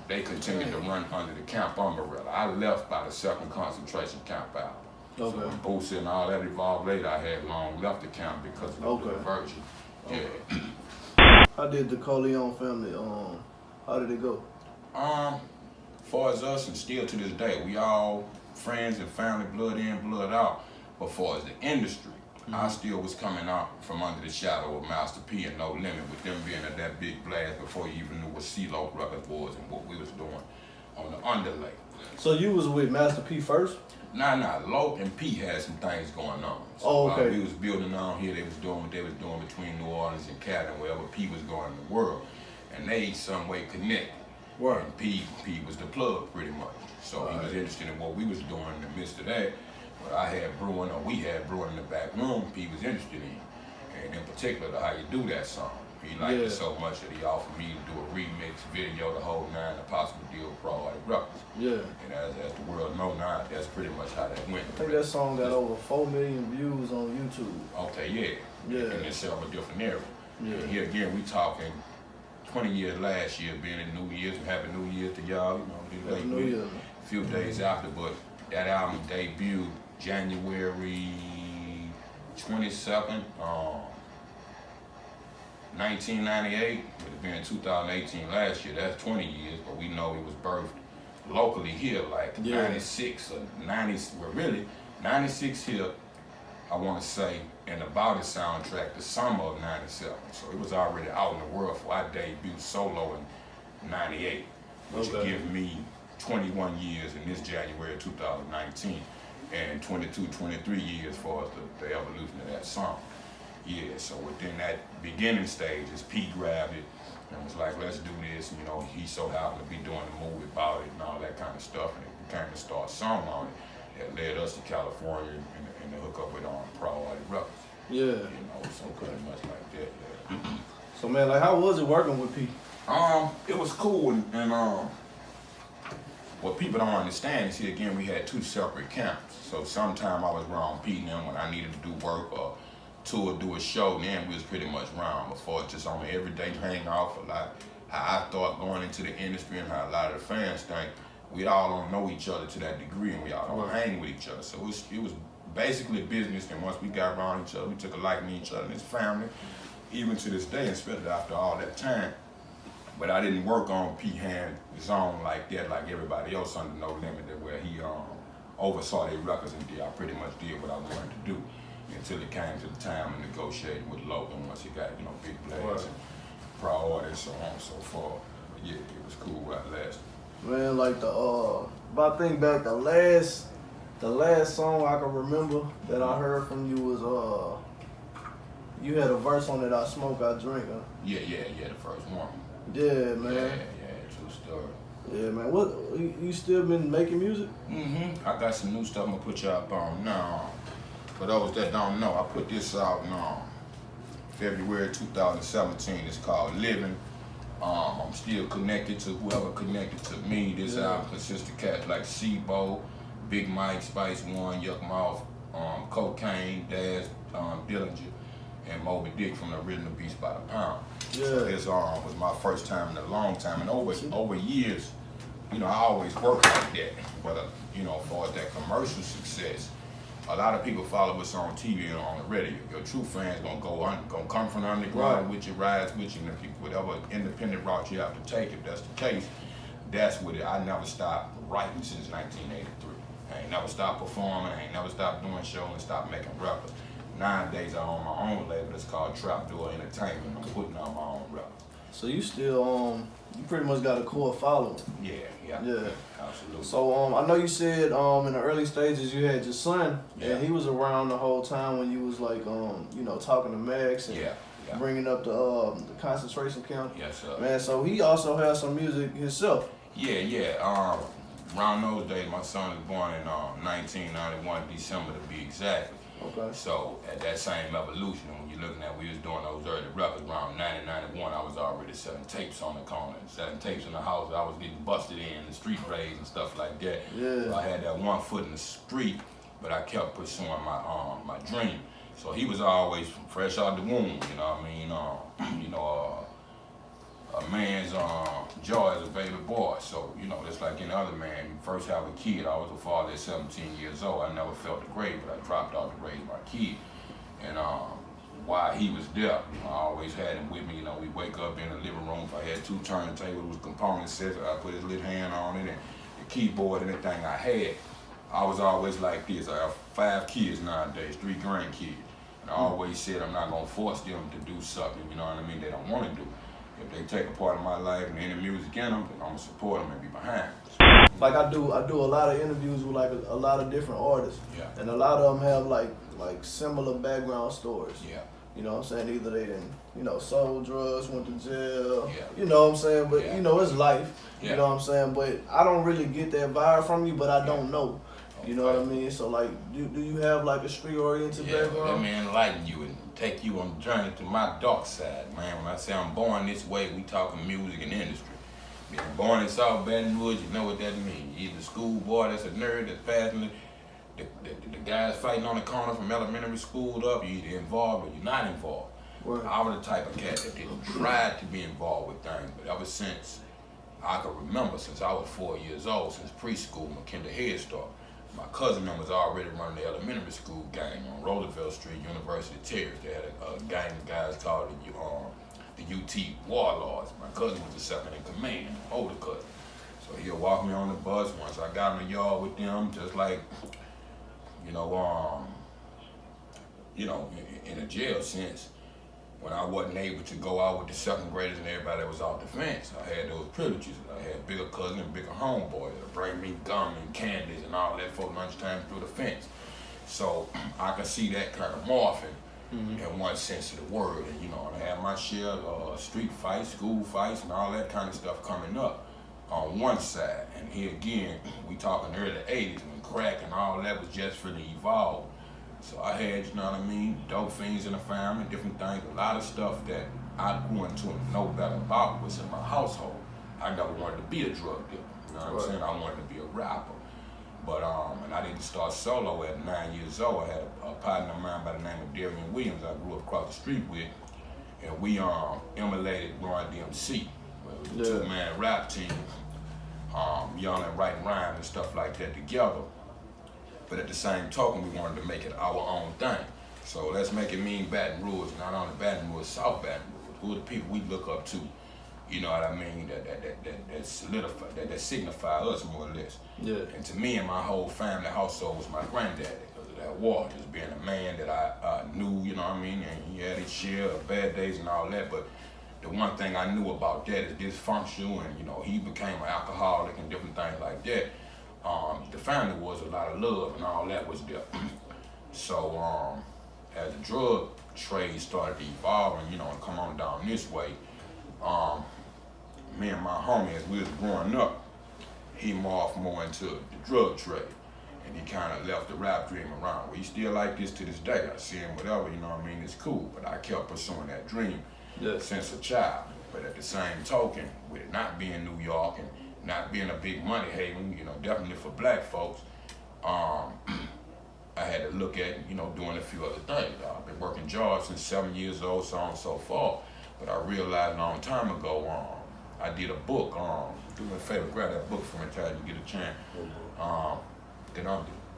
they continued to run under the camp umbrella. I left by the second concentration camp out. So when Boosie and all that evolved later, I had long left the camp because of the diversion. How did the Corleone family, how did it go? Far as us, and still to this day, we all friends and family, blood in, blood out. But far as the industry, I still was coming out from under the shadow of Master P and No Limit, with them being at that big blast before you even knew what CeeLo Records was and what we was doing on the underlay. So you was with Master P first? Nah, Loc and P had some things going on. So, we was building on here, they was doing what they was doing between New Orleans and Cali and wherever P was going in the world. And they some way connected. And P was the plug pretty much. So he was interested in what we was doing in the midst of that. What I had brewing, or we had brewing in the back room, P was interested in. And in particular, how you do that song. He liked it so much that he offered me to do a remix video, the whole nine, a possible deal with TRALLY records. Yeah. And as the world know now, that's pretty much how that went. I think that song got over 4 million views on YouTube. Okay, yeah. Yeah. In several different areas. Yeah. And here again, we talking 20 years last year, being in New Year's, and Happy New Year to y'all. You know, Happy New Year. a few days after, but that album debuted January 22nd, 1998. It would been 2018 last year. That's 20 years, but we know it was birthed locally here, like 96 or 90. Well, really 96 here. I want to say, and about the soundtrack, the summer of '97. So it was already out in the world for I debuted solo in '98, which would give me 21 years in this January 2019, and 22, 23 years for the evolution of that song. Yeah, so within that beginning stages, P grabbed it and was like, let's do this. You know, he so happened to be doing a movie about it and all that kind of stuff, and it became a star song on it that led us to California and to hook up with TRALLY records. Yeah. You know, so pretty much like that. Yeah. So man, like, how was it working with P? It was cool, and what people don't understand is, here again, we had two separate camps. So sometime I was around P and them when I needed to do work or tour, do a show, and then we was pretty much around. Before, just on the everyday hang off, a lot how I thought going into the industry and how a lot of the fans think. We all don't know each other to that degree, and we all don't hang with each other. So it was basically business, and once we got around each other, we took a liking to each other and his family, even to this day, especially after all that time. But I didn't work on P hand zone like that, like everybody else under No Limit, where he oversaw their records and I pretty much did what I wanted to do until it came to the time of negotiating with Logan once he got, big plays and priorities, so on and so forth. But yeah, it was cool while it lasted. Man, like if I think back, the last song I can remember that I heard from you was you had a verse on it, I Smoke, I Drink, huh? Yeah, the first one. Yeah, man. Yeah, true story. Yeah, man. What, you still been making music? Mm-hmm. I got some new stuff I'm gonna put you up on now. For those that don't know, I put this out in February 2017. It's called Living. I'm still connected to whoever connected to me. This album consists of cats like Sibo, Big Mike, Spice One, Yuck Mouth, Cocaine, Daz, Dillinger, and Moby Dick from the Original Beast by the Pound. Yeah. So this was my first time in a long time, and over years, I always worked like that. But as far as that commercial success, a lot of people follow us on TV and on the radio. Your true fans gonna come from the underground with you, rise with you, and if whatever independent route you have to take, if that's the case, that's what it. I never stopped writing since 1983. I ain't never stopped performing. I ain't never stopped doing shows and stopped making records. Nowadays, I own my own label. It's called Trapdoor Entertainment. I'm putting out my own records. So you still you pretty much got a core following. Yeah, absolutely. So I know you said in the early stages you had your son, and he was around the whole time when you was like talking to Max and bringing up the concentration camp. Yes, sir. Man, so he also has some music himself. Yeah. Around those days, my son was born in 1991, December to be exact. Okay. So at that same evolution, when you're looking at, we was doing those early records around 90, 91, I was already selling tapes on the corner, selling tapes in the house. I was getting busted in the street raids and stuff like that. Yeah. So I had that one foot in the street, but I kept pursuing my dream. So he was always fresh out the womb, you know what I mean? A man's joy as a baby boy. So, just like any other man, you first have a kid. I was a father at 17 years old. I never felt the grade, but I dropped out to raise my kid. And while he was there, I always had him with me. We wake up in the living room. If I had 2 turntables with component sets, I put his little hand on it and the keyboard and everything I had. I was always like this. I have 5 kids nowadays, 3 grandkids. And I always said I'm not gonna force them to do something, you know what I mean, they don't wanna do. If they take a part of my life and any music in them, then I'm gonna support them and be behind them. Like I do a lot of interviews with like a lot of different artists. Yeah. And a lot of them have like similar background stories. Yeah. You know what I'm saying? Either they didn't, sold drugs, went to jail. Yeah. You know what I'm saying? But Yeah. it's life. Yeah. You know what I'm saying? But I don't really get that vibe from you, but I don't know. You know what I mean? So like, do you have like a street-oriented background? Let me enlighten you and take you on the journey to my dark side, man. When I say I'm born this way, we talking music and industry. Being born in South Baton Rouge, you know what that means. You're either schoolboy that's a nerd that's passing the guys fighting on the corner from elementary school up, you're either involved or you're not involved. Right. I was the type of cat that didn't try to be involved with things, but ever since I could remember, since I was 4 years old, since preschool, McKinder Head Start, my cousin them was already running the elementary school gang on Roosevelt Street, University Terrace. They had a gang of guys called the UT Warlords. My cousin was the second in command, older cousin. So he'll walk me on the bus. Once I got in the yard with them, just like, in a jail sense, when I wasn't able to go out with the second graders and everybody that was off the fence, I had those privileges. I had bigger cousins and bigger homeboys that bring me gum and candies and all that for lunchtime through the fence. So I could see that kind of morphing in one sense of the word. And I had my share of street fights, school fights, and all that kind of stuff coming up on one side. And here again, we talking early 80s when crack and all that was just for the evolve. So I had, dope fiends in the family, different things, a lot of stuff that I grew into and know better about was in my household. I never wanted to be a drug dealer, you know what I'm saying? I wanted to be a rapper. But, and I didn't start solo at 9 years old. I had a partner of mine by the name of Darian Williams I grew up across the street with, and we emulated Run DMC. It was a two-man rap team, yelling and writing rhymes and stuff like that together. But at the same token, we wanted to make it our own thing. So let's make it mean Baton Rouge, not only Baton Rouge, South Baton Rouge. Who are the people we look up to, you know what I mean, that solidify, that signify us more or less. Yeah. And to me and my whole family household was my granddaddy because of that war, just being a man that I knew, you know what I mean, and he had his share of bad days and all that, but the one thing I knew about that is dysfunctional, and he became an alcoholic and different things like that. The family was a lot of love and all that was there. So as the drug trade started to evolve and come on down this way, me and my homie, as we was growing up, he morphed more into the drug trade. And he kind of left the rap dream around. Well, he still like this to this day. I see him, whatever, it's cool. But I kept pursuing that dream since a child. But at the same token, with it not being New York and not being a big money haven, definitely for black folks, I had to look at, doing a few other things. I've been working jobs since 7 years old, so on and so forth. But I realized a long time ago, I did a book. Do me a favor, grab that book for me until you get a chance.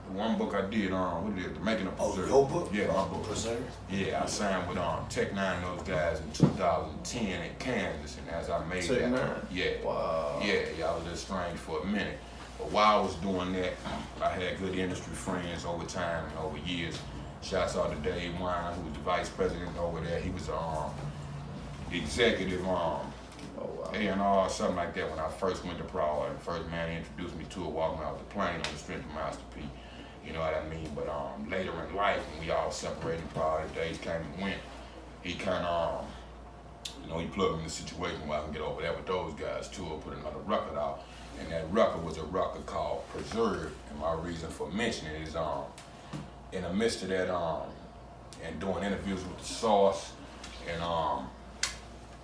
The one book I did, what is it, The Making of Preserve. Oh, your book? Yeah, my book. Preserve? Yeah, I signed with Tech Nine and those guys in 2010 in Kansas, and as I made Tech Nine? Yeah. Wow. Yeah, I was estranged for a minute. But while I was doing that, I had good industry friends over time and over years. Shouts out to Dave Weiner, who was the vice president over there. He was the executive A&R, something like that when I first went to Prague. And the first man he introduced me to it walking out the plane on the strength of Master P. You know what I mean? But later in life, when we all separated, Prague, the days came and went, he kind of, he plugged me in the situation where I can get over there with those guys too, or put another record out. And that record was a record called Preserve. And my reason for mentioning it is in the midst of that, and doing interviews with the Source, and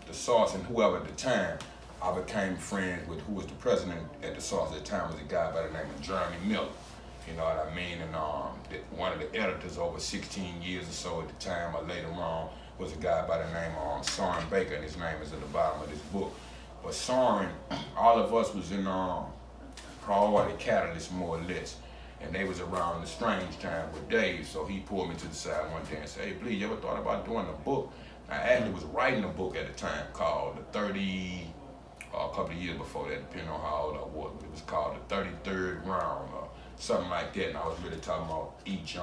the Source and whoever at the time, I became friends with who was the president at the Source at the time, was a guy by the name of Jeremy Miller. You know what I mean? And one of the editors over 16 years or so at the time, or later on, was a guy by the name of Soren Baker, and his name is at the bottom of this book. But Soren, all of us was in priority catalyst more or less. And they was around the strange time with Dave, so he pulled me to the side one day and said, hey, please, you ever thought about doing a book? I actually was writing a book at the time called a couple of years before that, depending on how old I was. It was called The 33rd Round, or something like that. And I was really talking about each,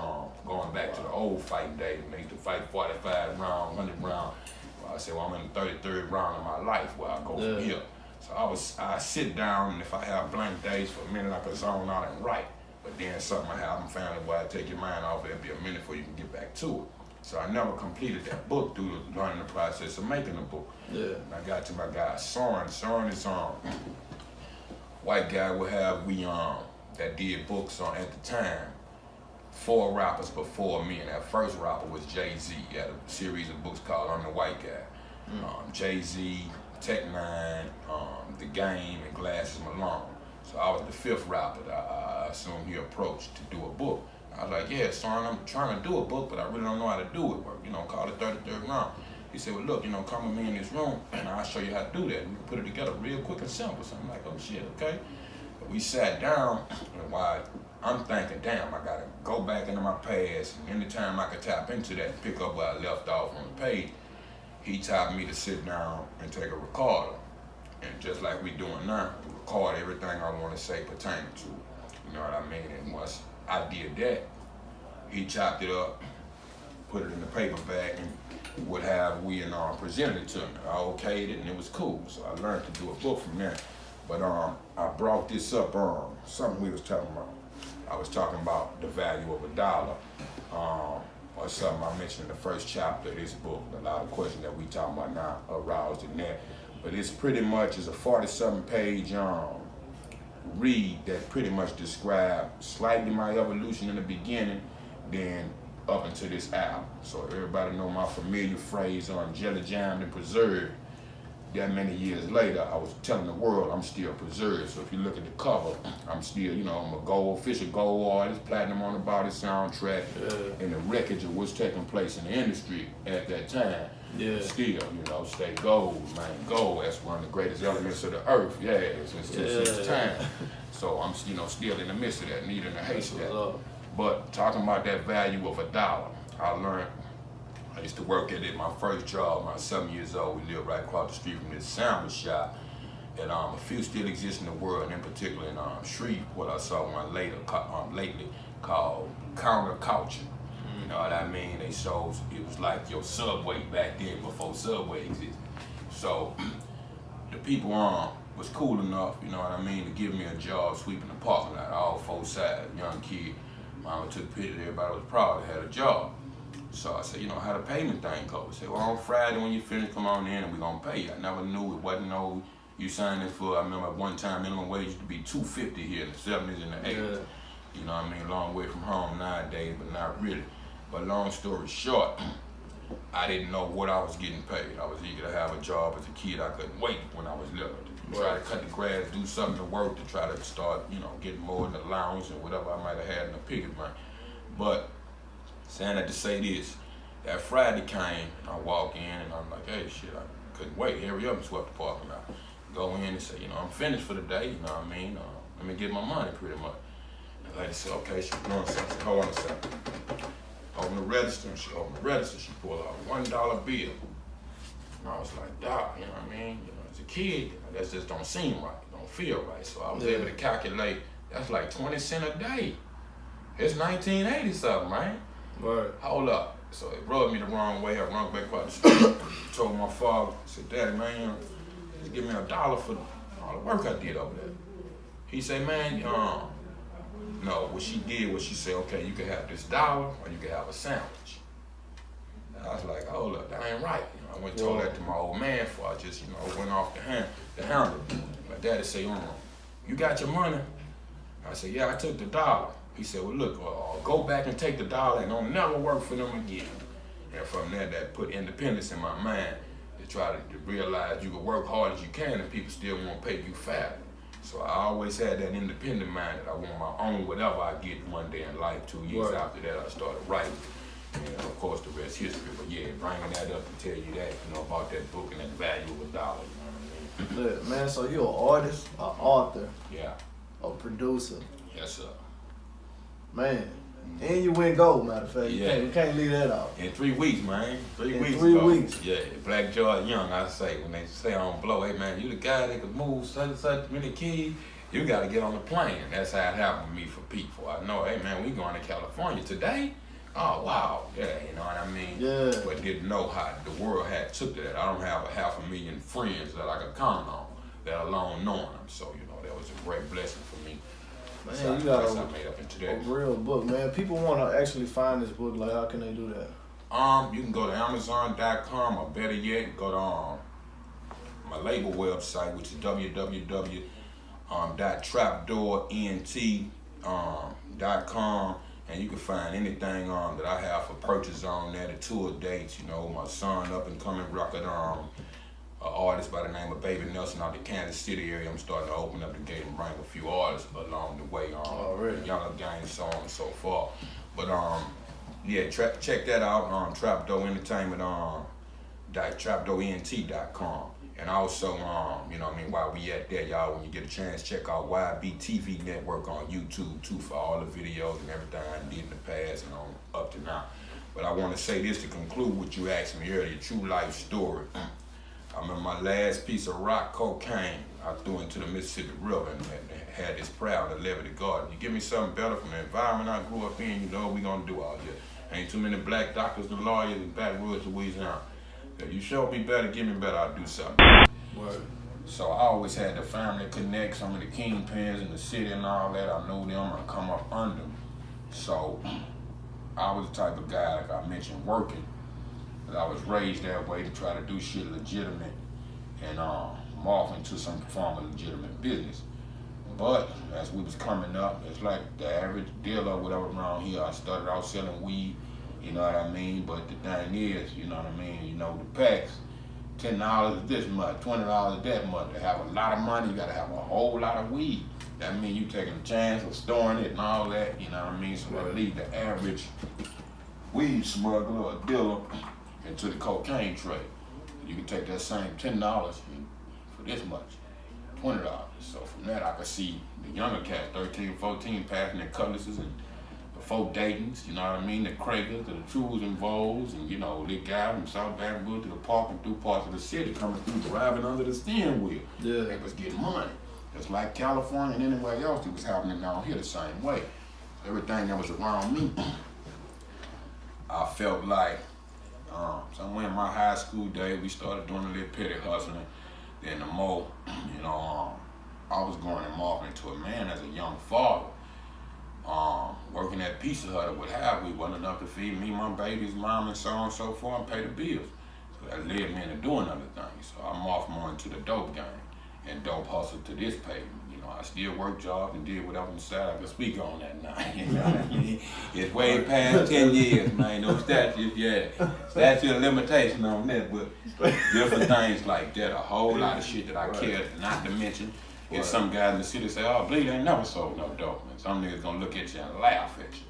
going back to the old fighting days when they used to fight 45 round, 100 round. I said, well, I'm in the 33rd round of my life where I go from here. So I sit down, and if I have blank days for a minute, I could zone out and write. But then something I have in family where I take your mind off, it'll be a minute before you can get back to it. So I never completed that book through learning the process of making the book. Yeah. And I got to my guy, Soren. Soren is white guy we that did books on at the time. 4 rappers before me, and that first rapper was Jay-Z. He had a series of books called I'm the White Guy. Jay-Z, Tech Nine, The Game, and Glasses Malone. So I was the 5th rapper that I assumed he approached to do a book. I was like, yeah, son, I'm trying to do a book, but I really don't know how to do it. You know, call it 33rd round. He said, well, look, you know, come with me in this room, and I'll show you how to do that. We can put it together real quick and simple. So I'm like, oh, shit, okay. But we sat down, and while I'm thinking, damn, I gotta go back into my past, and anytime I could tap into that and pick up where I left off on the page, he taught me to sit down and take a recorder. And just like we doing now, record everything I want to say pertaining to it. You know what I mean? And once I did that, he chopped it up, put it in the paper bag, and would have we and presented it to me. I okayed it, and it was cool. So I learned to do a book from there. But I brought this up, something we was talking about. I was talking about the value of $1, or something I mentioned in the first chapter of this book. A lot of questions that we talking about now aroused in that. But it's pretty much is a 47 page read that pretty much describes slightly my evolution in the beginning, then up into this album. So everybody know my familiar phrase on jelly jammed and preserved. That many years later, I was telling the world I'm still preserved. So if you look at the cover, I'm still, you know, I'm a official gold artist, platinum on the body soundtrack, and the wreckage of what's taking place in the industry at that time. Yeah. Still, you know, stay gold, man. Gold, that's one of the greatest elements of the earth. Yeah, since time. So I'm, you know, still in the midst of that, needing a haystack. But talking about that value of $1, I learned. I used to work at it, my first job, when I was 7 years old. We lived right across the street from this sandwich shop. And a few still exist in the world, and in particular in Shreveport, I saw one lately called Counterculture. You know what I mean? They showed, it was like your Subway back then, before Subway existed. So the people was cool enough, you know what I mean, to give me a job sweeping the parking lot, all 4 sides, young kid. Mama took pity, everybody was proud I had a job. So I said, you know, how the payment thing goes. I said, well, on Friday when you finish, come on in and we're gonna pay you. I never knew it wasn't no, you signed in for, I remember at one time minimum wage used to be $2.50 here in the 70s and the 80s. Yeah. You know what I mean, long way from home nowadays, but not really. But long story short, I didn't know what I was getting paid. I was eager to have a job as a kid. I couldn't wait when I was little. Try to cut the grass, do something to work to try to start, you know, getting more in the allowance and whatever I might have had in the picket money. But saying that to say this, that Friday came, and I walk in and I'm like, hey, shit, I couldn't wait. Hurry up and swept the parking lot. Go in and say, you know, I'm finished for the day, you know what I mean? Let me get my money pretty much. And the lady said, okay, she doing something. Hold on a second. Open the register, and she opened the register. She pulled out a $1 bill. And I was like, Doc, you know what I mean? You know, as a kid, you know, that just don't seem right, don't feel right. So I was able to calculate, that's like 20 cents a day. It's 1980 something, man. Right. Hold up. So it rubbed me the wrong way. I run back across the street. Told my father, I said, Daddy, man, you know, just give me $1 for all the work I did over there. He said, man, no, what she did was she said, okay, you can have this $1 or you can have a sandwich. And I was like, hold up, that ain't right. You know, I went and told that to my old man before I just, you know, went off the handle. My daddy said, you got your money? I said, yeah, I took the $1. He said, well, look, go back and take the $1 and don't never work for them again. And from there, that put independence in my mind to try to realize you can work hard as you can and people still won't pay you fair. So I always had that independent mind that I want my own whatever I get one day in life. 2 years after that, I started writing. And of course, the rest history. But yeah, bringing that up to tell you that, you know, about that book and that value of $1, you know what I mean? Yeah, man, so you're an artist, an author, a producer. Yes, sir. Man, and you win gold, matter of fact. You can't leave that out. In 3 weeks, man. 3 weeks. 3 weeks. Yeah, Black George Young, I say, when they say on blow, hey man, you the guy that could move such many keys, you gotta get on the plane. That's how it happened with me for people. I know, hey man, we going to California today? Oh wow, yeah, you know what I mean? Yeah. But didn't know how the world had took to that. I don't have a 500,000 friends that I could count on, let alone knowing them. So, you know, that was a great blessing for me. Man, you got a real book, man. People want to actually find this book. Like, how can they do that? You can go to Amazon.com, or better yet, go to my label website, which is www.trapdoorent DominantRollaTV.com, and you can find anything that I have for purchase on there, the tour dates, you know, my son up and coming record artist by the name of Baby Nelson out the Kansas City area. I'm starting to open up the gate and bring a few artists along the way, younger gang, so on and so forth. But yeah, check that out, Trapdoor Entertainment, TrapdoorENT.com. And also, you know what I mean, while we at there, y'all, when you get a chance, check out YB TV Network on YouTube too for all the videos and everything I did in the past and on up to now. But I want to say this to conclude what you asked me earlier, true life story. I remember my last piece of rock cocaine I threw into the Mississippi River and had this proud to levy the garden. You give me something better from the environment I grew up in, you know what we gonna do out here. Ain't too many black doctors and lawyers in backwoods Louisiana. If you show me better, give me better, I'll do something. Word. So I always had the family connect, some of the kingpins in the city and all that. I knew them and come up under them. So I was the type of guy, like I mentioned, working. But I was raised that way to try to do shit legitimate and morph into some form of legitimate business. But as we was coming up, it's like the average dealer or whatever around here. I started out selling weed, you know what I mean? But the thing is, you know what I mean? You know, the packs, $10 this much, $20 that much. To have a lot of money, you gotta have a whole lot of weed. That means you taking a chance of storing it and all that, you know what I mean? So that leads the average weed smuggler or dealer into the cocaine trade. You can take that same $10 for this much, $20. So from that I could see the younger cats, 13, 14, passing their cutlasses and the folk Daytons, you know what I mean, the Kragers, the Trues and Voles, and you know, the guy from South Baton Rouge to the park and through parts of the city coming through driving under the steering wheel. Yeah. They was getting money. Just like California and anywhere else, it was happening down here the same way. Everything that was around me, I felt like somewhere in my high school days, we started doing a little petty hustling. Then the more, you know, I was going and morphing into a man as a young father. Working at Pizza Hut or what have we, wasn't enough to feed me, my baby's mom, and so on and so forth, and pay the bills. So that led me into doing other things. So I morphed more into the dope game and dope hustle to this pavement. You know, I still work jobs and did whatever inside I could speak on that now. You know what I mean? It's way past 10 years, man. No statute, statute of limitation on that, but different things like that. A whole lot of shit that I cared not to mention. And some guys in the city say, oh, Bleed ain't never sold no dope. And some niggas gonna look at you and laugh at you.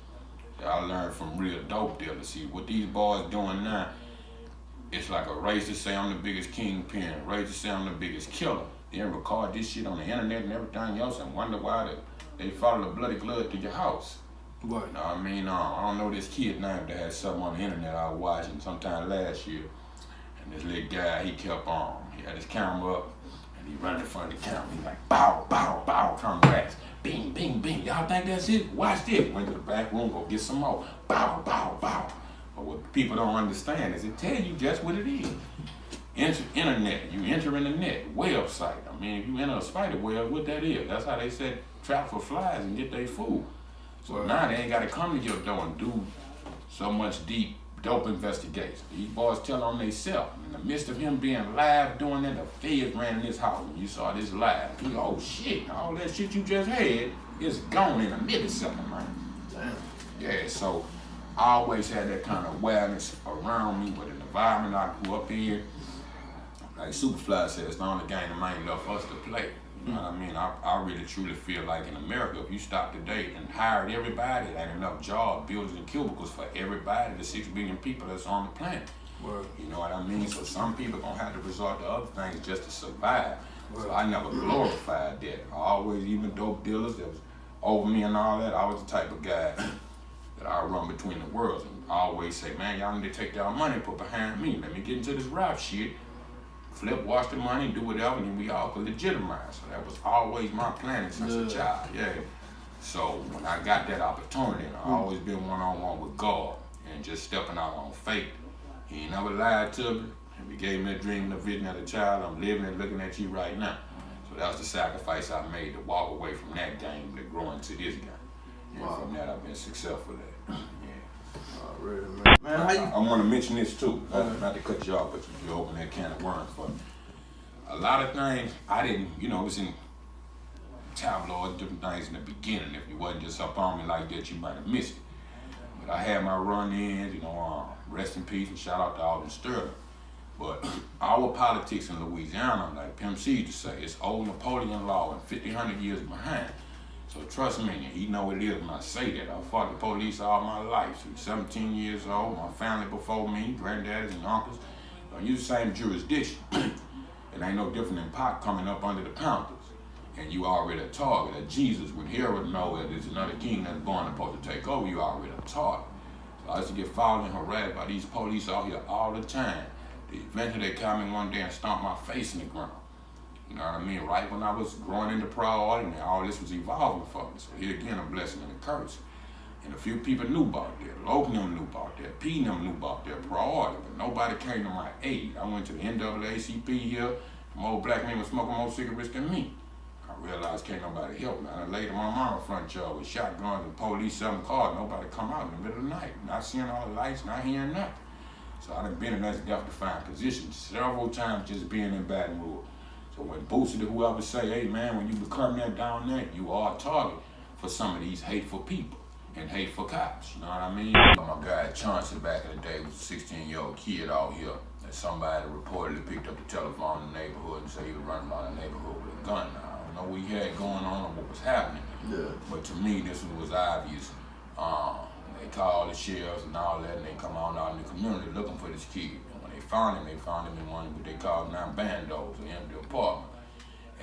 So I learned from real dope dealers. See, what these boys doing now, it's like a race to say I'm the biggest kingpin, a race to say I'm the biggest killer. Then record this shit on the internet and everything else and wonder why they follow the bloody glove to your house. Right. You know what I mean? I don't know this kid name that had something on the internet I was watching sometime last year. And this little guy, he kept on. He had his camera up. He run in front of the camera, he like, bow, bow, bow, come racks. Bing, bing, bing. Y'all think that's it? Watch this. Went to the back room, go get some more. Bow, bow, bow. But what people don't understand is it tell you just what it is. Internet, you enter in the net, website. I mean, if you enter a spider web, what that is. That's how they said trap for flies and get their food. So now they ain't got to come to your door and do so much deep dope investigation. These boys tell on themselves. In the midst of him being live doing that, the feds ran in his house when you saw this live. You go, oh shit, all that shit you just had is gone in a millisecond, man. Damn. Yeah, so I always had that kind of awareness around me with the environment I grew up in. Like Superfly said, it's the only game that ain't left us to play. You know what I mean? I really truly feel like in America, if you stop today and hired everybody, there ain't enough job buildings and cubicles for everybody, the 6 billion people that's on the planet. Word. You know what I mean? So some people gonna have to resort to other things just to survive. So I never glorified that. I always, even dope dealers that was over me and all that, I was the type of guy that I run between the worlds. And I always say, man, y'all need to take y'all money and put behind me. Let me get into this rap shit. Flip, wash the money, do whatever, and we all could legitimize. So that was always my planning since a child, So when I got that opportunity, I always been one-on-one with God and just stepping out on faith. He ain't never lied to me. And he gave me a dream and a vision as a child. I'm living and looking at you right now. So that was the sacrifice I made to walk away from that game to grow into this game. And from that, I've been successful at it. Already, man. Man, how you? I want to mention this too, not to cut you off, but you open that can of worms for me. A lot of things I didn't, you know, it was in tabloids, different things in the beginning. If you wasn't just up on me like that, you might have missed it. But I had my run-ins, you know, rest in peace and shout out to Alden Sterling. But our politics in Louisiana, like Pimp C used to say, it's old Napoleon law and 50, 100 years behind. So trust me, he know what it is when I say that. I fought the police all my life. So 17 years old, my family before me, granddaddies and uncles, use the same jurisdiction. It ain't no different than Pac coming up under the Panthers. And you already a target. That Jesus would Herod know that there's another king that's born supposed to take over, you already a target. So I used to get followed and harassed by these police out here all the time. Eventually they come in one day and stomp my face in the ground. You know what I mean? Right when I was growing into priority and all this was evolving for me. So here again, a blessing and a curse. And a few people knew about that. Logan knew about that. P knew about that priority, but nobody came to my aid. I went to the NAACP here. Some old black men was smoking more cigarettes than me. I realized can't nobody help me. I laid in my mama's front yard with shotguns and police selling cars. Nobody come out in the middle of the night. Not seeing all the lights, not hearing nothing. So I done been in that death-defying position several times just being in Baton Rouge. So when Boosie to whoever say, hey man, when you become that down there, you are a target for some of these hateful people and hateful cops, you know what I mean? My guy Chauncey back in the day was a 16-year-old kid out here that somebody reportedly picked up the telephone in the neighborhood and said he was running around the neighborhood with a gun. Now, I don't know what he had going on or what was happening, but to me this was obvious. They called the sheriffs and all that, and they come out in the community looking for this kid. And when they found him in one what they called now bandos, an empty apartment.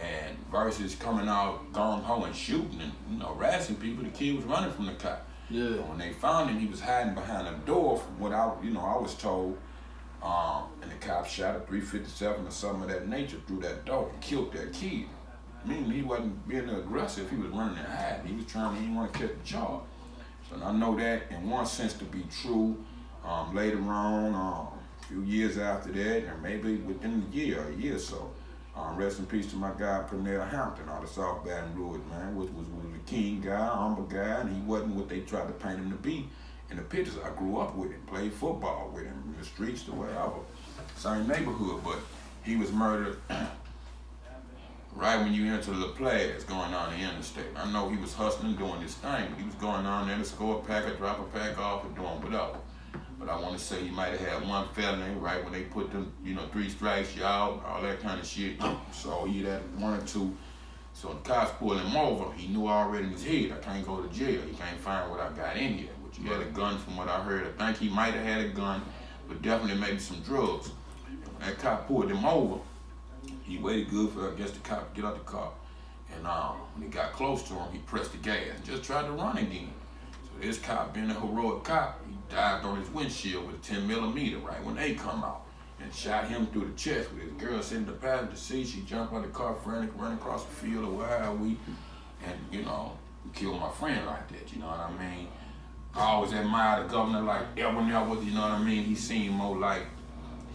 And versus coming out gung-ho and shooting and harassing people, the kid was running from the cop. Yeah. And when they found him, he was hiding behind a door from what I was told. And the cop shot a .357 or something of that nature through that door and killed that kid. Meaning he wasn't being aggressive, he was running and hiding. He didn't want to catch the charge. So I know that in one sense to be true. Later on, a few years after that, and maybe within a year or so, rest in peace to my guy Pernell Hampton out of South Baton Rouge, man, which was a king guy, humble guy, and he wasn't what they tried to paint him to be in the pictures. I grew up with him, played football with him in the streets or wherever, same neighborhood, but he was murdered right when you enter La Place going on the interstate. I know he was hustling, doing his thing, but he was going on there to score a pack or drop a pack off and doing whatever. But I want to say he might have had one felony right when they put them, 3 strikes, you out, all that kind of shit. So he had 1 or 2. So the cops pulled him over. He knew already in his head, I can't go to jail. You can't find what I got in here. But you had a gun from what I heard. I think he might have had a gun, but definitely maybe some drugs. And when that cop pulled him over, he waited good for, I guess, the cop to get out the car. And when he got close to him, he pressed the gas and just tried to run again. So this cop, being a heroic cop, he dived on his windshield with a 10mm right when they come out and shot him through the chest with his girl sitting in the passenger seat. She jumped out of the car, frantic, running across the field, or where are we? And, we killed my friend like that, you know what I mean? I always admired the governor like Edwin Edwards, you know what I mean? He seemed more like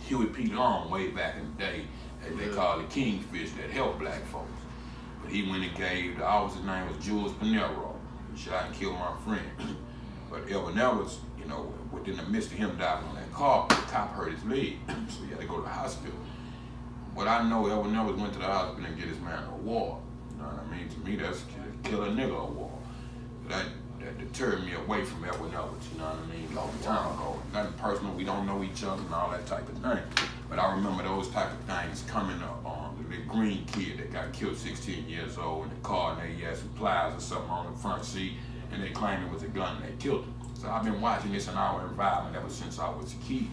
Huey P. Long way back in the day, as they called the kingfish that helped black folks. But he went and gave, the officer's name was Jules Pinero. He shot and killed my friend. But Edwin Edwards, within the midst of him diving on that car, the cop hurt his leg, so he had to go to the hospital. But I know Edwin Edwards went to the hospital and get his man an award. You know what I mean? To me, that's a kill a nigga award. That deterred me away from Edwin Edwards, you know what I mean? Long time ago. Nothing personal, we don't know each other and all that type of thing. But I remember those type of things coming up on the green kid that got killed 16 years old in the car, and they had some pliers or something on the front seat, and they claimed it was a gun and they killed him. So I've been watching this in our environment ever since I was a kid.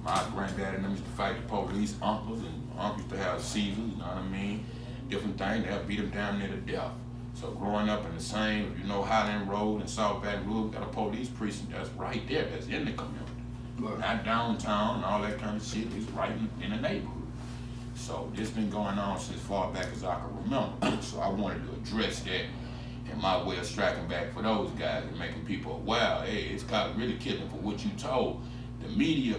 My granddad and them used to fight the police, uncles, and uncles used to have seizures, you know what I mean? Different things, they'll beat them down near to death. So growing up in the same, Highland Road and South Baton Rouge, got a police precinct that's right there, that's in the community. Right. Not downtown and all that kind of shit, it's right in the neighborhood. So this been going on since far back as I can remember. So I wanted to address that in my way of striking back for those guys and making people aware, hey, it's kind of really killing for what you told. The media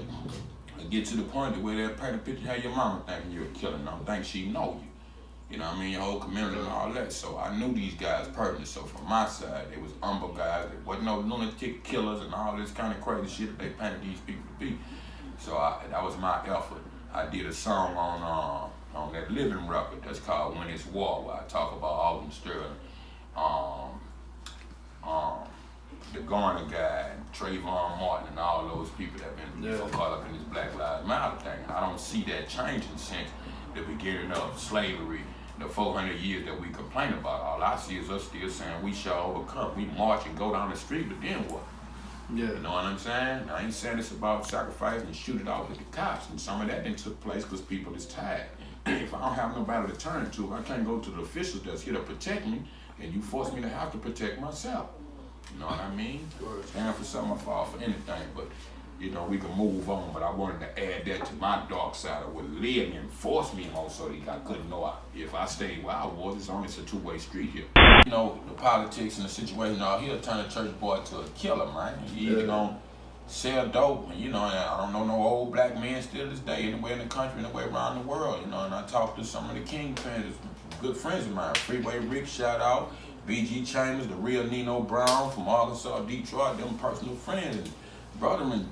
get to the point where they'll paint a picture how your mama thinking you're a killer, and don't think she know you. You know what I mean? Your whole community and all that. So I knew these guys personally. So from my side, they was humble guys. There wasn't no lunatic killers and all this kind of crazy shit that they painted these people to be. So that was my effort. I did a song on on that living record that's called When It's War, where I talk about Alton Sterling, the Garner guy, and Trayvon Martin, and all those people that have been caught up in this Black Lives Matter thing. I don't see that changing since the beginning of slavery, the 400 years that we complain about. All I see is us still saying we shall overcome. We march and go down the street, but then what? Yeah. You know what I'm saying? I ain't saying it's about sacrifice and shoot it off with the cops. And some of that then took place because people is tired. If I don't have nobody to turn to, I can't go to the officials that's here to protect me, and you force me to have to protect myself. You know what I mean? Stand for something, I fall for anything, but you know, we can move on, but I wanted to add that to my dark side of what led me and forced me on so that I couldn't know if I stayed where I was, it's only a two-way street here. You know, the politics and the situation out here turn a church boy to a killer, man. You either gonna sell dope, and you know, I don't know no old black men still this day, anywhere in the country, anywhere around the world, you know, and I talked to some of the kingpins, good friends of mine, Freeway Rick, shout out, B.G. Chambers, the real Nino Brown from Arkansas, Detroit, them personal friends. Brotherman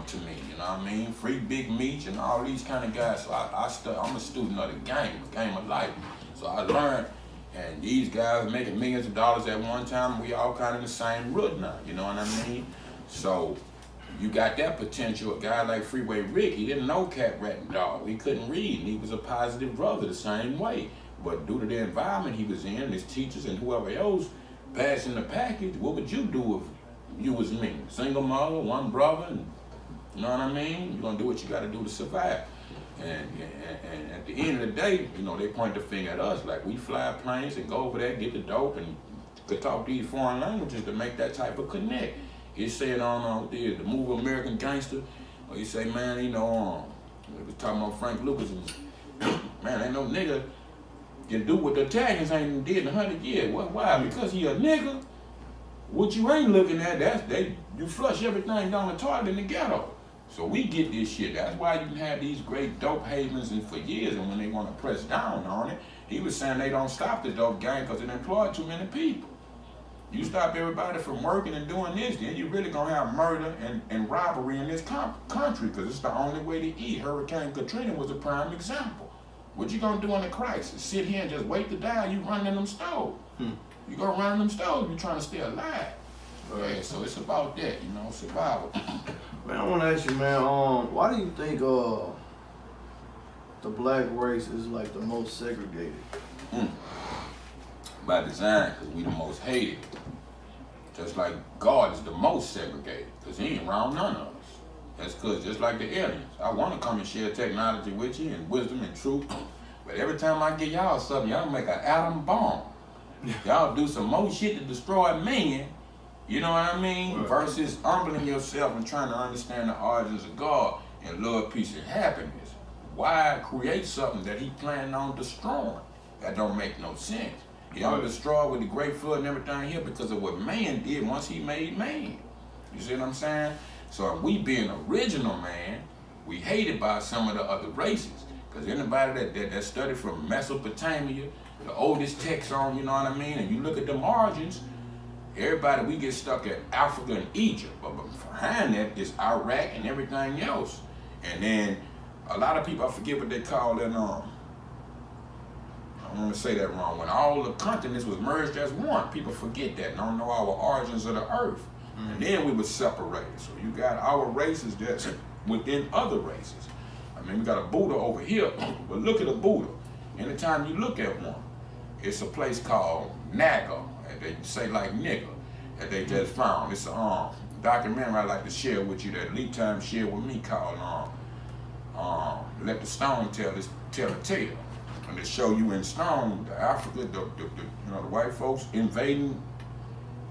to me, you know what I mean? Free Big Meech and all these kind of guys. So I'm a student of the game of life. So I learned, and these guys making millions of dollars at one time, we all kind of in the same root now, you know what I mean? So you got that potential. A guy like Freeway Rick, he didn't know cat, rat, and dog. He couldn't read, and he was a positive brother the same way. But due to the environment he was in, his teachers and whoever else passing the package, what would you do if you was me? Single mother, one brother, and you know what I mean? You're gonna do what you gotta do to survive. And at the end of the day, you know, they point the finger at us like we fly planes and go over there, get the dope, and could talk these foreign languages to make that type of connect. He said on the movie American Gangster, or he say, man, you know, we was talking about Frank Lucas, and man, ain't no nigga can do what the Italians ain't did in 100 years. Why? Because he a nigga? What you ain't looking at, you flush everything down the toilet in the ghetto. So we get this shit. That's why you can have these great dope havens and for years, and when they want to press down on it, he was saying they don't stop the dope gang because it employed too many people. You stop everybody from working and doing this, then you really gonna have murder and robbery in this country because it's the only way to eat. Hurricane Katrina was a prime example. What you gonna do in a crisis? Sit here and just wait to die? You running in them stoves. You gonna run in them stoves, you trying to stay alive. Right. Yeah, so it's about that, you know, survival. Man, I wanna ask you, man, why do you think the black race is like the most segregated? By design, because we the most hated. Just like God is the most segregated, because he ain't around none of us. That's because just like the aliens, I want to come and share technology with you and wisdom and truth, but every time I get y'all something, y'all make an atom bomb. Y'all do some more shit to destroy man, you know what I mean? Right. Versus humbling yourself and trying to understand the origins of God and love, peace, and happiness. Why create something that he planned on destroying? That don't make no sense. He only destroyed with the great flood and everything here because of what man did once he made man. You see what I'm saying? So if we being original man, we hated by some of the other races. Because anybody that studied from Mesopotamia, the oldest text on, you know what I mean, and you look at them origins, everybody, we get stuck at Africa and Egypt. But behind that is Iraq and everything else. And then a lot of people, I forget what they call that, I don't want to say that wrong. When all the continents was merged as one, people forget that and don't know our origins of the earth. And then we were separated. So you got our races that's within other races. I mean, we got a Buddha over here, but look at a Buddha. Anytime you look at one, it's a place called Naga, and they say like nigga, that they just found. It's a documentary I'd like to share with you that Lee Time shared with me called Let the Stone Tell a Tale. And they show you in stone, the Africa, the white folks invading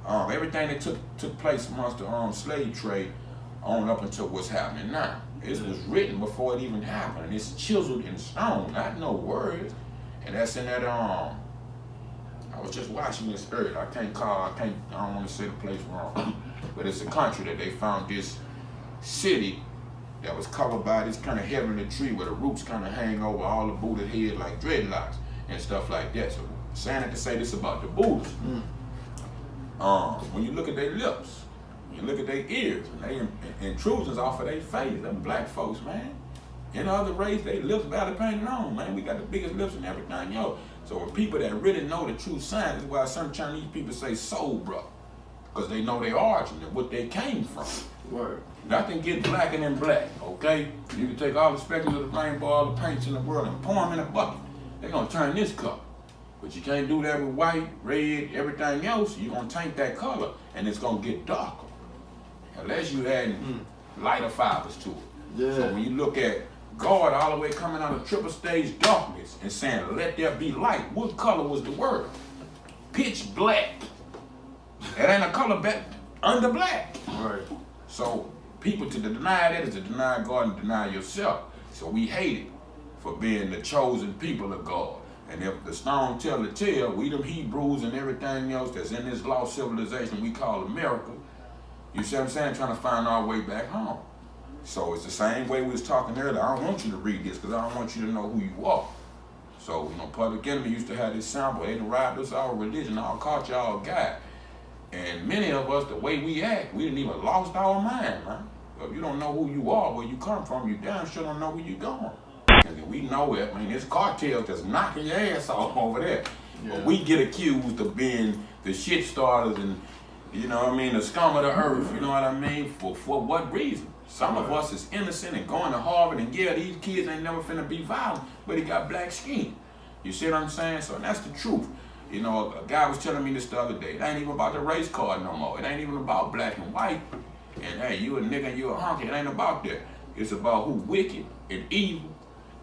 everything that took place amongst the slave trade on up until what's happening now. It was written before it even happened, and it's chiseled in stone, not no words. And that's in that I was just watching this earlier. I don't want to say the place wrong, but it's a country that they found this city that was covered by this kind of heavenly tree where the roots kind of hang over all the Buddha head like dreadlocks and stuff like that. So saying it to say this about the Buddhists. When you look at their lips, you look at their ears, and they intrusions off of their face, them black folks, man. In other race, they lips barely painted on, man. We got the biggest lips and everything, yo. So when people that really know the true science, that's why some Chinese people say soul, bro. Because they know their origin and what they came from. Word. Nothing gets blacker than black, okay? You can take all the spectrum of the rainbow, all the paints in the world, and pour them in a bucket. They're gonna turn this color. But you can't do that with white, red, everything else. You're gonna taint that color, and it's gonna get darker. Unless you add lighter fibers to it. Yeah. So when you look at God all the way coming out of triple stage darkness and saying, let there be light, what color was the word? Pitch black. It ain't a color under black. Right. So people to deny that is to deny God and deny yourself. So we hate it for being the chosen people of God. And if the stone tell the tale, we them Hebrews and everything else that's in this lost civilization we call America, you see what I'm saying, trying to find our way back home. So it's the same way we was talking earlier. I don't want you to read this because I don't want you to know who you are. So, you know, Public Enemy used to have this sample. They derived us our religion, our culture, our God. And many of us, the way we act, we didn't even lost our mind, man. If you don't know who you are, where you come from, you damn sure don't know where you going. And we know it. I mean, this cartel just knocking your ass off over there. Yeah. But we get accused of being the shit starters and, you know what I mean, the scum of the earth, you know what I mean? For what reason? Some of us is innocent and going to Harvard and yeah, these kids ain't never finna be violent, but he got black skin. You see what I'm saying? So that's the truth. You know, a guy was telling me this the other day. It ain't even about the race card no more. It ain't even about black and white. And hey, you a nigga and you a honky. It ain't about that. It's about who wicked and evil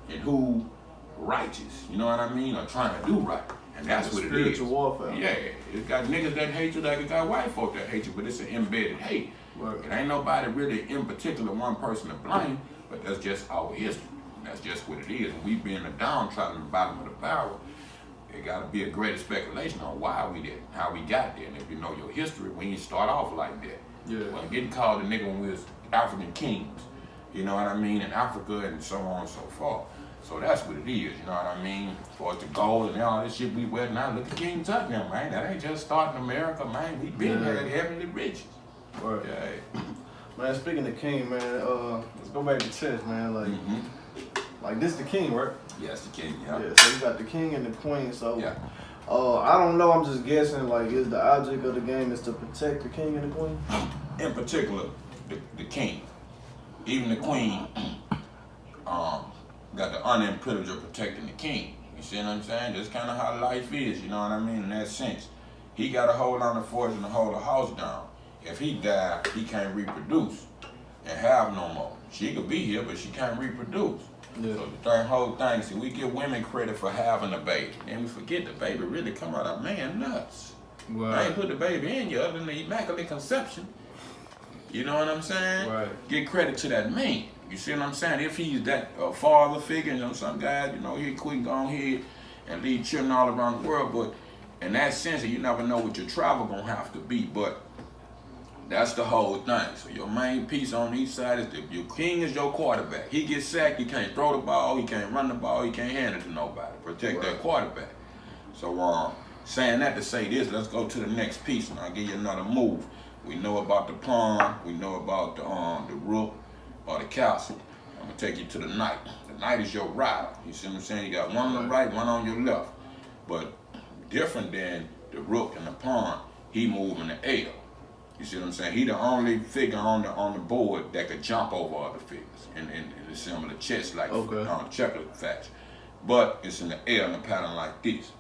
and who righteous. You know what I mean? Or trying to do right. And that's what it is. Spiritual warfare. Yeah, it's got niggas that hate you like it got white folk that hate you, but it's an embedded hate. Right. It ain't nobody really in particular one person to blame, but that's just our history. That's just what it is. And we being the downtrodden at the bottom of the barrel, it gotta be a greater speculation on why we did, how we got there. And if you know your history, we ain't start off like that. Yeah. Well, getting called a nigga when we was African kings, you know what I mean, in Africa and so on and so forth. So that's what it is, you know what I mean? For us to gold and all this shit we wear now, look at King Tut now, man. That ain't just starting America, man. We been here at heavenly riches. Right. Yeah. Man, speaking of king, man, let's go back to chess, man. Like, like this the king, right? Yes, the king, yeah. Yeah, so you got the king and the queen, so yeah. I don't know, I'm just guessing, like, is the object of the game is to protect the king and the queen? In particular, the king. Even the queen got the honor and privilege of protecting the king. You see what I'm saying? That's kind of how life is, you know what I mean, in that sense. He got to hold on the fortune to hold the house down. If he died, he can't reproduce and have no more. She could be here, but she can't reproduce. Yeah. So the whole thing, see, we give women credit for having a baby. And we forget the baby really come out of man nuts. Right. I ain't put the baby in you other than the immaculate conception. You know what I'm saying? Right. Get credit to that man. You see what I'm saying? If he's that father figure, you know, some guys, you know, he quit go ahead and lead children all around the world. But in that sense, you never know what your travel gonna have to be. But that's the whole thing. So your main piece on each side is your king is your quarterback. He gets sacked, he can't throw the ball, he can't run the ball, he can't hand it to nobody. Protect that quarterback. So saying that to say this, let's go to the next piece and I'll give you another move. We know about the pawn, we know about the rook or the castle. I'm gonna take you to the knight. The knight is your rider. You see what I'm saying? You got one on the right, one on your left. But different than the rook and the pawn, he move in the L. You see what I'm saying? He the only figure on the board that could jump over other figures in the similar chess like checker fashion. But it's in the L in a pattern like this.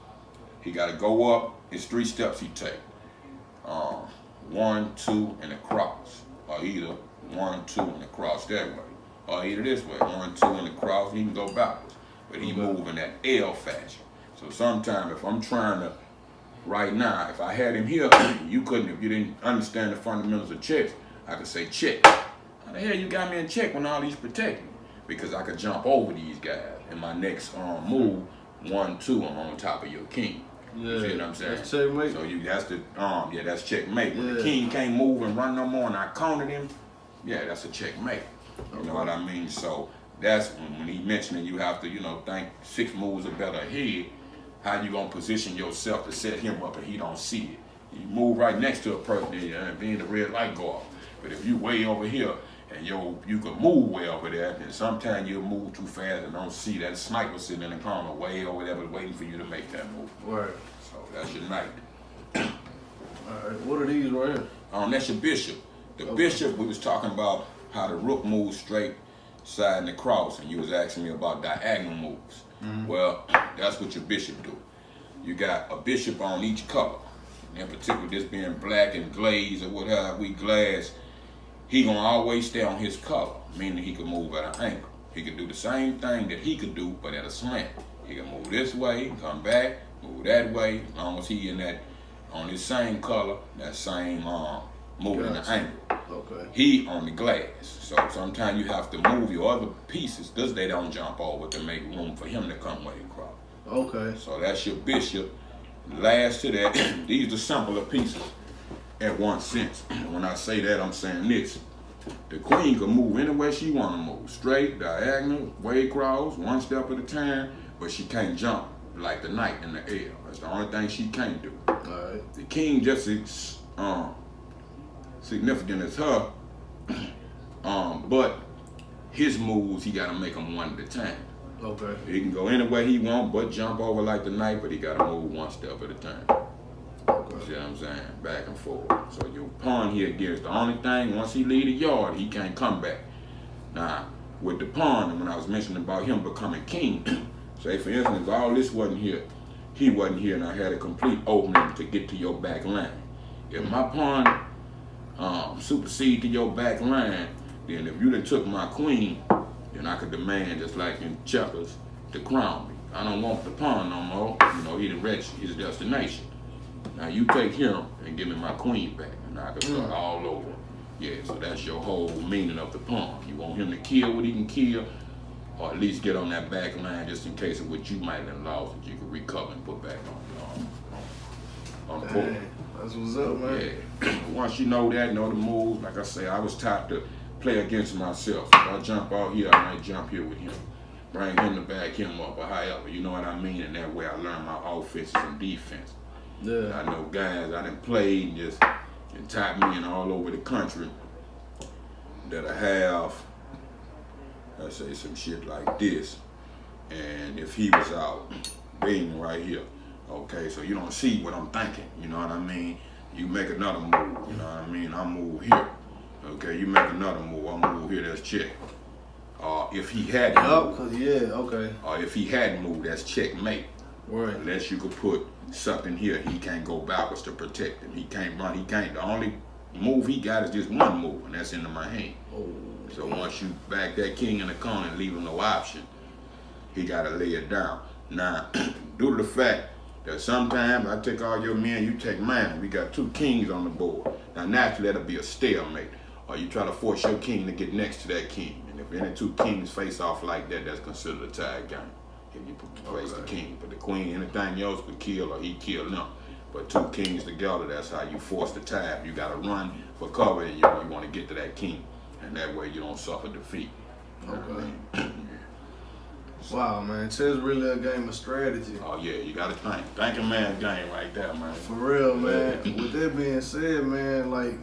He got to go up. It's 3 steps he take. 1, 2, and a cross. Or either 1, 2, and a cross that way. Or either this way, 1, 2, and a cross. He can go backwards. But he move in that L fashion. So sometimes if I'm trying to, right now, if I had him here, you couldn't, if you didn't understand the fundamentals of chess, I could say check. How the hell you got me in check when all these protect me? Because I could jump over these guys. In my next move, 1, 2, I'm on top of your king. Yeah, you see what I'm saying? That's checkmate. So that's the that's checkmate. When the king can't move and run no more and I countered him, yeah, that's a checkmate. You know what I mean? So that's when he mentioned you have to, you know, think 6 moves or better ahead. How you gonna position yourself to set him up and he don't see it? You move right next to a person and being the red light go off. But if you way over here and you can move way over there, and sometimes you'll move too fast and don't see that sniper sitting in the corner way over there waiting for you to make that move. Right. So that's your knight. Alright, what are these right here? That's your bishop. The bishop, we was talking about how the rook moves straight side and the cross, and you was asking me about diagonal moves. Well, that's what your bishop do. You got a bishop on each color. In particular, this being black and glazed or whatever, we glass, he gonna always stay on his color, meaning he can move at an angle. He can do the same thing that he could do, but at a slant. He can move this way, come back, move that way, as long as he in that, on his same color, that same moving in the angle. Okay. He on the glass. So sometimes you have to move your other pieces because they don't jump over to make room for him to come way across. Okay. So that's your bishop. Last to that, these are simpler pieces at one sense. When I say that, I'm saying this. The queen can move anywhere she want to move. Straight, diagonal, way across, one step at a time, but she can't jump like the knight in the air. That's the only thing she can't do. All right. The king just as significant as her, but his moves, he got to make them one at a time. Okay. He can go anywhere he want, but jump over like the knight, but he got to move one step at a time. Okay. See what I'm saying? Back and forth. So your pawn here gets the only thing, once he leave the yard, he can't come back. Now, with the pawn, and when I was mentioning about him becoming king, say for instance, if all this wasn't here, he wasn't here, and I had a complete opening to get to your back line. If my pawn supersede to your back line, then if you done took my queen, then I could demand, just like in checkers, to crown me. I don't want the pawn no more. You know, he done reached his destination. Now you take him and give me my queen back, and I can start all over. Yeah, so that's your whole meaning of the pawn. You want him to kill what he can kill, or at least get on that back line just in case of what you might have lost that you can recover and put back on the court. That's what's up, man. Yeah. Once you know that, know the moves, like I say, I was taught to play against myself. If I jump out here, I might jump here with him. Bring him to back him up, or however, you know what I mean? And that way I learn my offenses and defense. Yeah. I know guys I done played and taught me in all over the country that I have, let's say some shit like this. And if he was out, being right here, okay, so you don't see what I'm thinking, you know what I mean? You make another move, you know what I mean? I move here. Okay, you make another move, I move here, that's check. If he hadn't moved, or if he hadn't moved, that's checkmate. Right. Unless you could put something here, he can't go backwards to protect him. He can't run, he can't. The only move he got is just one move, and that's into my hand. Oh. So once you back that king in the corner and leave him no option, he gotta lay it down. Now, due to the fact that sometimes I take all your men, you take mine, we got two kings on the board. Now naturally that'll be a stalemate. Or you try to force your king to get next to that king. And if any two kings face off like that, that's considered a tie game. If you place the king. But the queen, anything else could kill or he kill them. But two kings together, that's how you force the tie. You gotta run for cover and you want to get to that king. And that way you don't suffer defeat. Okay. Wow, man. Chess really a game of strategy. Oh yeah, you gotta think. Thinking man's game right there, man. For real, man. With that being said, man, like,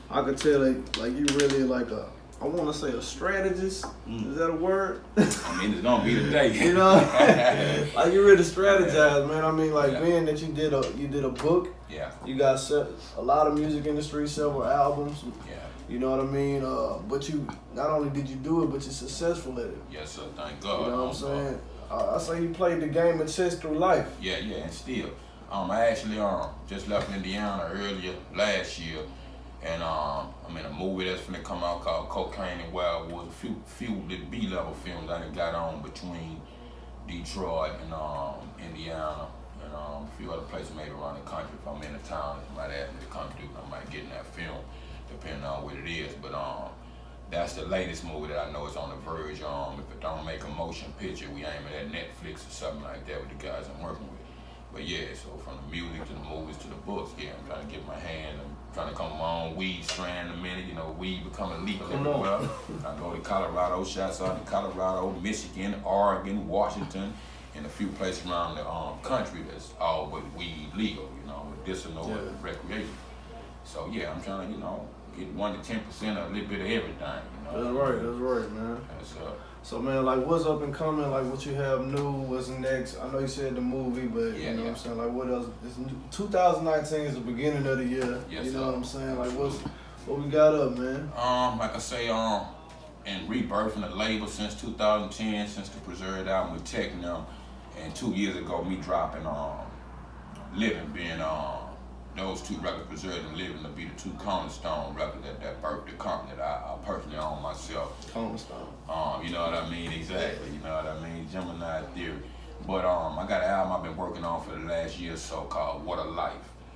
I could tell that, like, you really like I want to say a strategist. Is that a word? I mean, it's gonna be today. You know, like you really strategize, man. I mean, like being that you did a book. Yeah. You got a lot of music industry, several albums. Yeah. You know what I mean? But you not only did you do it, but you're successful at it. Yes, sir. Thank God. You know what I'm saying? I say you played the game of chess through life. Yeah, and still, I actually just left Indiana earlier last year. And I'm in a movie that's finna come out called Cocaine and Wild Woods. A few B-level films I done got on between Detroit and Indiana and a few other places maybe around the country. If I'm in the town, somebody ask me to come through, I might get in that film, depending on what it is. But that's the latest movie that I know is on the verge. If it don't make a motion picture, we aiming at Netflix or something like that with the guys I'm working with. But yeah, so from the music to the movies to the books, yeah, I'm trying to get my hand. I'm trying to come with my own weed strand in a minute. You know, weed becoming legal everywhere. I go to Colorado, shots out in Colorado, Michigan, Oregon, Washington, and a few places around the country that's all but weed legal, you know, medicinal and recreation. So yeah, I'm trying to, get 1 to 10% of a little bit of everything. You know? That's right, man. That's So man, like what's up and coming? Like what you have new? What's next? I know you said the movie, but you know what I'm saying? Like what else? 2019 is the beginning of the year. Yes, you know what I'm saying? Like Absolutely. what we got up, man? Like I say, in rebirthing the label since 2010, since the Preserved album with Tech now, and 2 years ago me dropping Living, being those two records, Preserved and Living, to be the two cornerstone records that birthed the company that I personally own myself. Cornerstone. You know what I mean? Exactly. You know what I mean? Gemini Theory. But I got an album I've been working on for the last year or so called What a Life.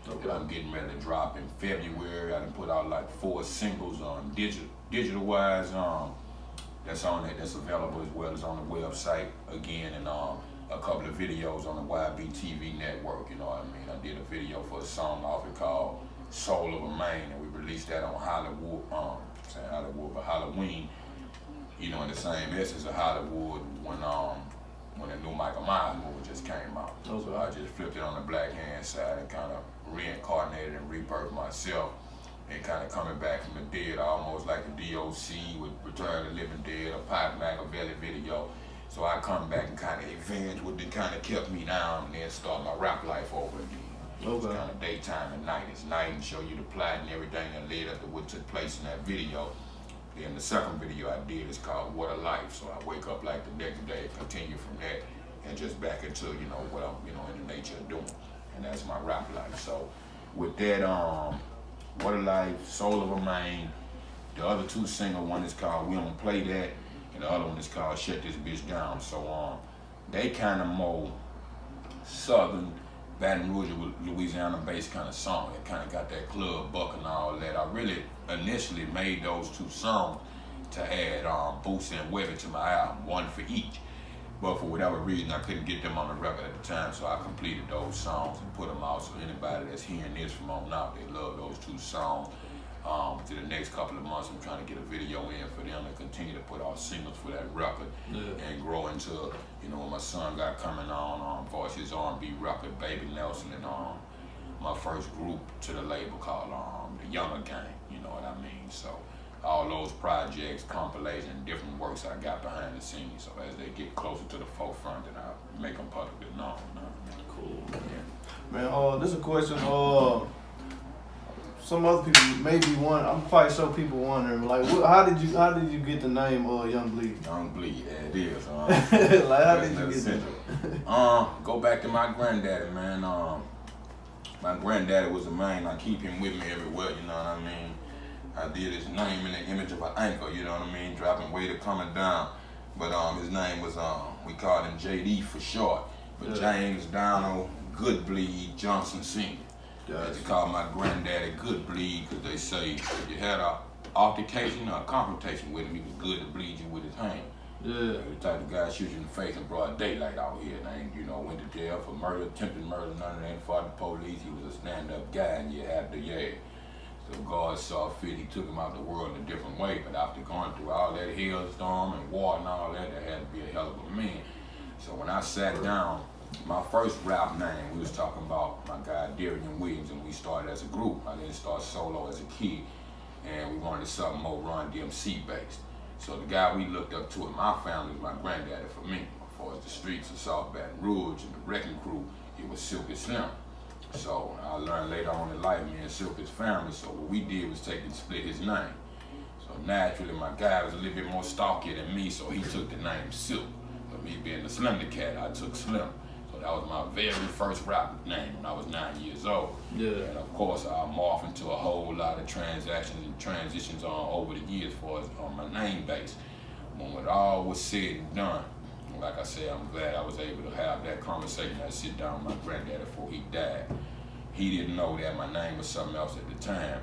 Okay. That I'm getting ready to drop in February. I done put out like 4 singles on digital wise. That's on it. That's available as well as on the website again, and a couple of videos on the YBTV network. You know what I mean? I did a video for a song off it called Soul of a Man, and we released that on Hollywood. Saying Hollywood, but Halloween. You know, in the same essence of Hollywood when the new Michael Myers movie just came out. Okay. So I just flipped it on the black hand side and kind of reincarnated and rebirthed myself, and kind of coming back from the dead, almost like the DOC with Return of the Living Dead, a Pipe Machiavelli video. So I come back and kind of avenge what kind of kept me down, and then start my rap life over again. Okay. It's kind of daytime and night. It's night and show you the plot and everything that led up to what took place in that video. Then the second video I did is called What a Life. So I wake up like the next day, continue from that, and just back into, you know, what I'm, you know, in the nature of doing. And that's my rap life. So with that, What a Life, Soul of a Man, the other 2 singles, one is called We Don't Play That, and the other one is called Shut This Bitch Down. So they kind of more southern, Baton Rouge, Louisiana-based kind of song. It kind of got that club buck and all that. I really initially made those 2 songs to add Boosie and Webby to my album, 1 for each. But for whatever reason, I couldn't get them on the record at the time, so I completed those songs and put them out. So anybody that's hearing this from on out, they love those 2 songs. To the next couple of months, I'm trying to get a video in for them to continue to put out singles for that record, and grow into, you know, what my son got coming on Voices R&B record, Baby Nelson, and my first group to the label called the Younger Gang. You know what I mean? So all those projects, compilation, different works I got behind the scenes. So as they get closer to the forefront, then I make them publicly known. You know what I mean? Cool. Yeah. Man, this is a question. Some other people maybe wondering. I'm quite sure people wondering, like, how did you get the name Young Bleed? Young Bleed, yeah, it is. Like, how did you get that? Go back to my granddaddy, man. My granddaddy was a man. I keep him with me everywhere. You know what I mean? I did his name in the image of an anchor. You know what I mean? Dropping weight or coming down. But his name was we called him JD for short. But James Donald Goodbleed Johnson Sr. They call my granddaddy Good Bleed, because they say if you had an altercation or a confrontation with him, he was good to bleed you with his hand. Yeah. The type of guy shoot you in the face in broad daylight out here, and ain't, you know, went to jail for murder, attempted murder, none of that, fought the police. He was a stand-up guy, and you had to, So God saw fit, he took him out the world in a different way, but after going through all that hailstorm and war and all that, there had to be a hell of a man. So when I sat down, my first rap name, we was talking about my guy Darian Williams, and we started as a group. I didn't start solo as a kid, and we wanted something more Run DMC based. So the guy we looked up to in my family was my granddaddy for me. As far as the streets of South Baton Rouge and the wrecking crew, it was Silky Slim. So I learned later on in life, me and Silky's family, so what we did was take and split his name. So naturally, my guy was a little bit more stalky than me, so he took the name Silk. But me being the Slender Cat, I took Slim. That was my very first rap name when I was 9 years old. Yeah. And of course, I morphed into a whole lot of transactions and transitions over the years as far as on my name base. When it all was said and done, like I said, I'm glad I was able to have that conversation. I sit down with my granddaddy before he died. He didn't know that my name was something else at the time,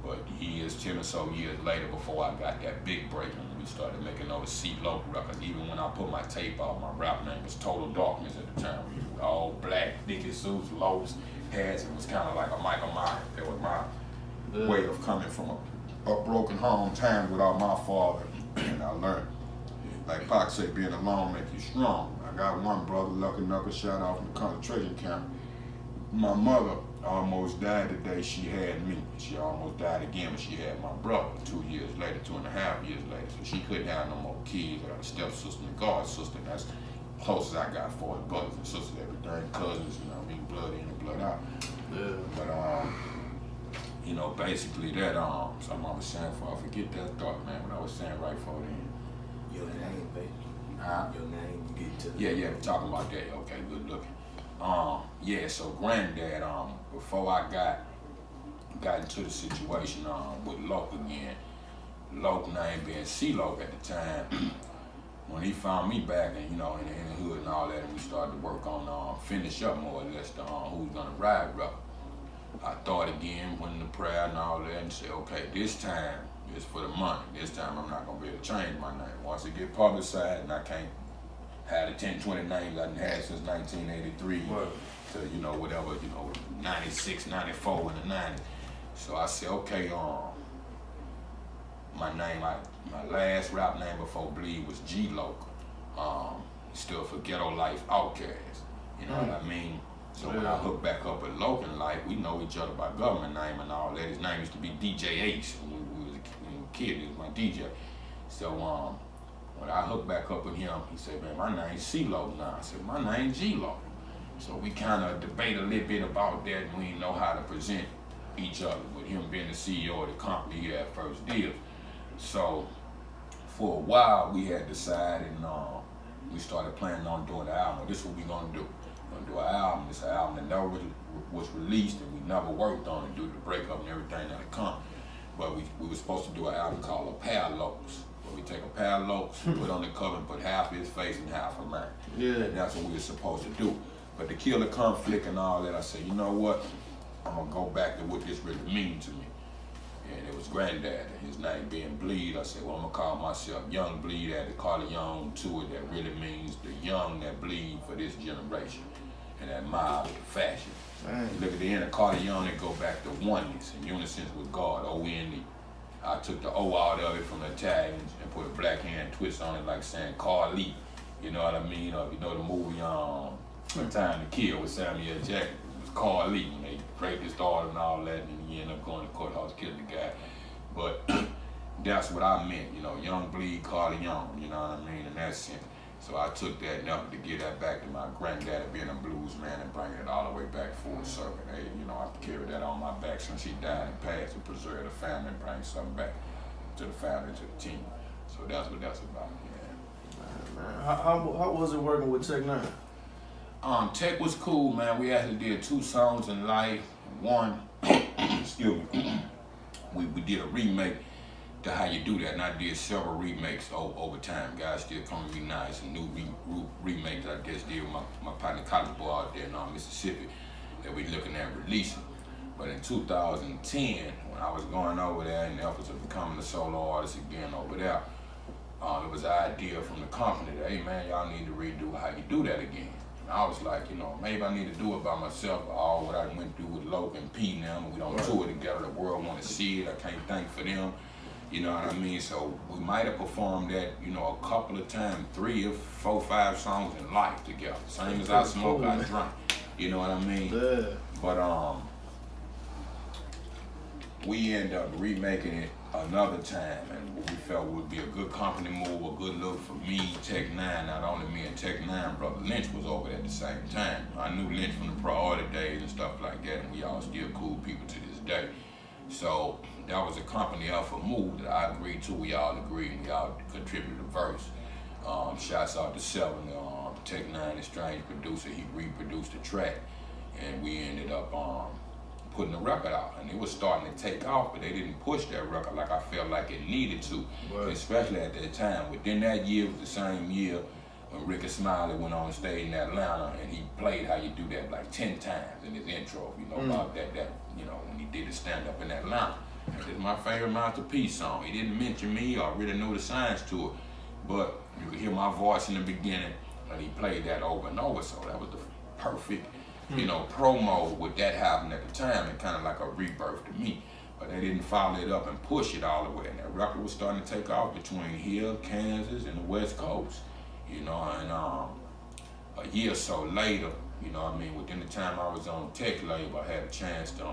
but 10 or so years later, before I got that big break, and we started making those local records. Even when I put my tape out, my rap name was Total Darkness at the time. We were all black, dicky suits, lows, hats. It was kind of like a Michael Myers. That was my way of coming from a broken home time without my father. And I learned, like Pac said, being alone makes you strong. I got one brother, Lucky Knuckle, shot out from the concentration camp. My mother, almost died the day she had me. She almost died again when she had my brother 2 years later, 2.5 years later. So she couldn't have no more kids. I got a stepsister and a god sister. That's close as I got for it. Brothers and sisters, everything, cousins, you know what I mean, blood in and blood out. Yeah. But you know, basically that something I was saying before I forget that thought, man, what I was saying right before then. Your name, baby. Huh? Your name, you get to. Yeah, we're talking about that. Okay, good looking. Yeah, so granddad, before I got into the situation with Loke again, Loke name being C-Loke at the time, when he found me back and in the hood and all that, and we started to work on finish up more or less the who was gonna ride rough. I thought again, went into prayer and all that, and said, okay, this time is for the money. This time I'm not gonna be able to change my name. Once it get publicized, and I can't have the 10, 20 names I done had since 1983 to whatever, 96, 94, and the 90s. So I said, okay, my name, my last rap name before Bleed was G-Loke. Still for Ghetto Life Outcast. You know what I mean? So when I hooked back up with Loke in life, we know each other by government name and all that. His name used to be DJ Ace when we was a kid. He was my DJ. So when I hooked back up with him, he said, man, my name's C-Loke now. I said, my name's G-Loke. So we kind of debate a little bit about that, and we didn't know how to present each other. With him being the CEO of the company, he had first deals. So for a while, we had decided, and we started planning on doing the album. This is what we're gonna do. We're gonna do an album. It's an album that never was released, and we never worked on it due to the breakup and everything that had come. But we were supposed to do an album called A Pair of Lokes. We take a pair of Lokes, put on the cover, and put half his face and half of mine. Yeah. And that's what we were supposed to do. But to kill the conflict and all that, I said, you know what? I'm gonna go back to what this really means to me. And it was granddad, and his name being Bleed. I said, well, I'm gonna call myself Young Bleed, add the Corleone to it, that really means the young that bleed for this generation. And that mild fashion. Look at the end of Corleone, it go back to oneness and unison with God, O-N-E. I took the O out of it from the Italians and put a black hand twist on it like saying Carly. You know what I mean? Or if you know the movie Time to Kill with Samuel Jackson, it was Carly when they raped his daughter and all that, and he ended up going to the courthouse killing the guy. But that's what I meant, Young Bleed Corleone, you know what I mean, in that sense. So I took that enough to get that back to my granddad being a blues man and bringing it all the way back full circle. Hey, I carried that on my back since he died and passed to preserve the family and bring something back to the family, to the team. So that's what that's about, yeah. Man, how was it working with Tech Nine? Tech was cool, man. We actually did 2 songs in life. One, excuse me, we did a remake to How You Do That, and I did several remakes over time. Guys still come to me now. It's a new remake that I just did with my partner College Boy out there in Mississippi that we're looking at releasing. But in 2010, when I was going over there in the efforts of becoming a solo artist again over there, it was an idea from the company that, hey man, y'all need to redo How You Do That again. And I was like, maybe I need to do it by myself. All what I went through with Loke and P and them, we don't tour together. The world want to see it. I can't thank for them. You know what I mean? So we might have performed that, a couple of times, 3 or 4, 5 songs in life together. Same as I smoke, I drink. You know what I mean? Yeah. But we ended up remaking it another time, and what we felt would be a good company move, a good look for me, Tech Nine. Not only me and Tech Nine, brother Lynch was over there at the same time. I knew Lynch from the Priority days and stuff like that, and we all still cool people to this day. So that was a company effort move that I agreed to. We all agreed, and we all contributed a verse. Shouts out to Seven, Tech Nine, the strange producer. He reproduced the track, and we ended up putting the record out, and it was starting to take off, but they didn't push that record like I felt like it needed to, especially at that time. Within that year was the same year when Ricky Smiley went on stage in Atlanta, and he played How You Do That like 10 times in his intro, about that, when he did his stand-up in Atlanta. It's my favorite Masterpiece song. He didn't mention me or really know the signs to it, but you could hear my voice in the beginning, and he played that over and over, so that was the perfect promo with that happening at the time, and kind of like a rebirth to me. But they didn't follow it up and push it all the way. And that record was starting to take off between here, Kansas, and the West Coast. And a year or so later, You know what I mean? Within the time I was on tech label, I had a chance to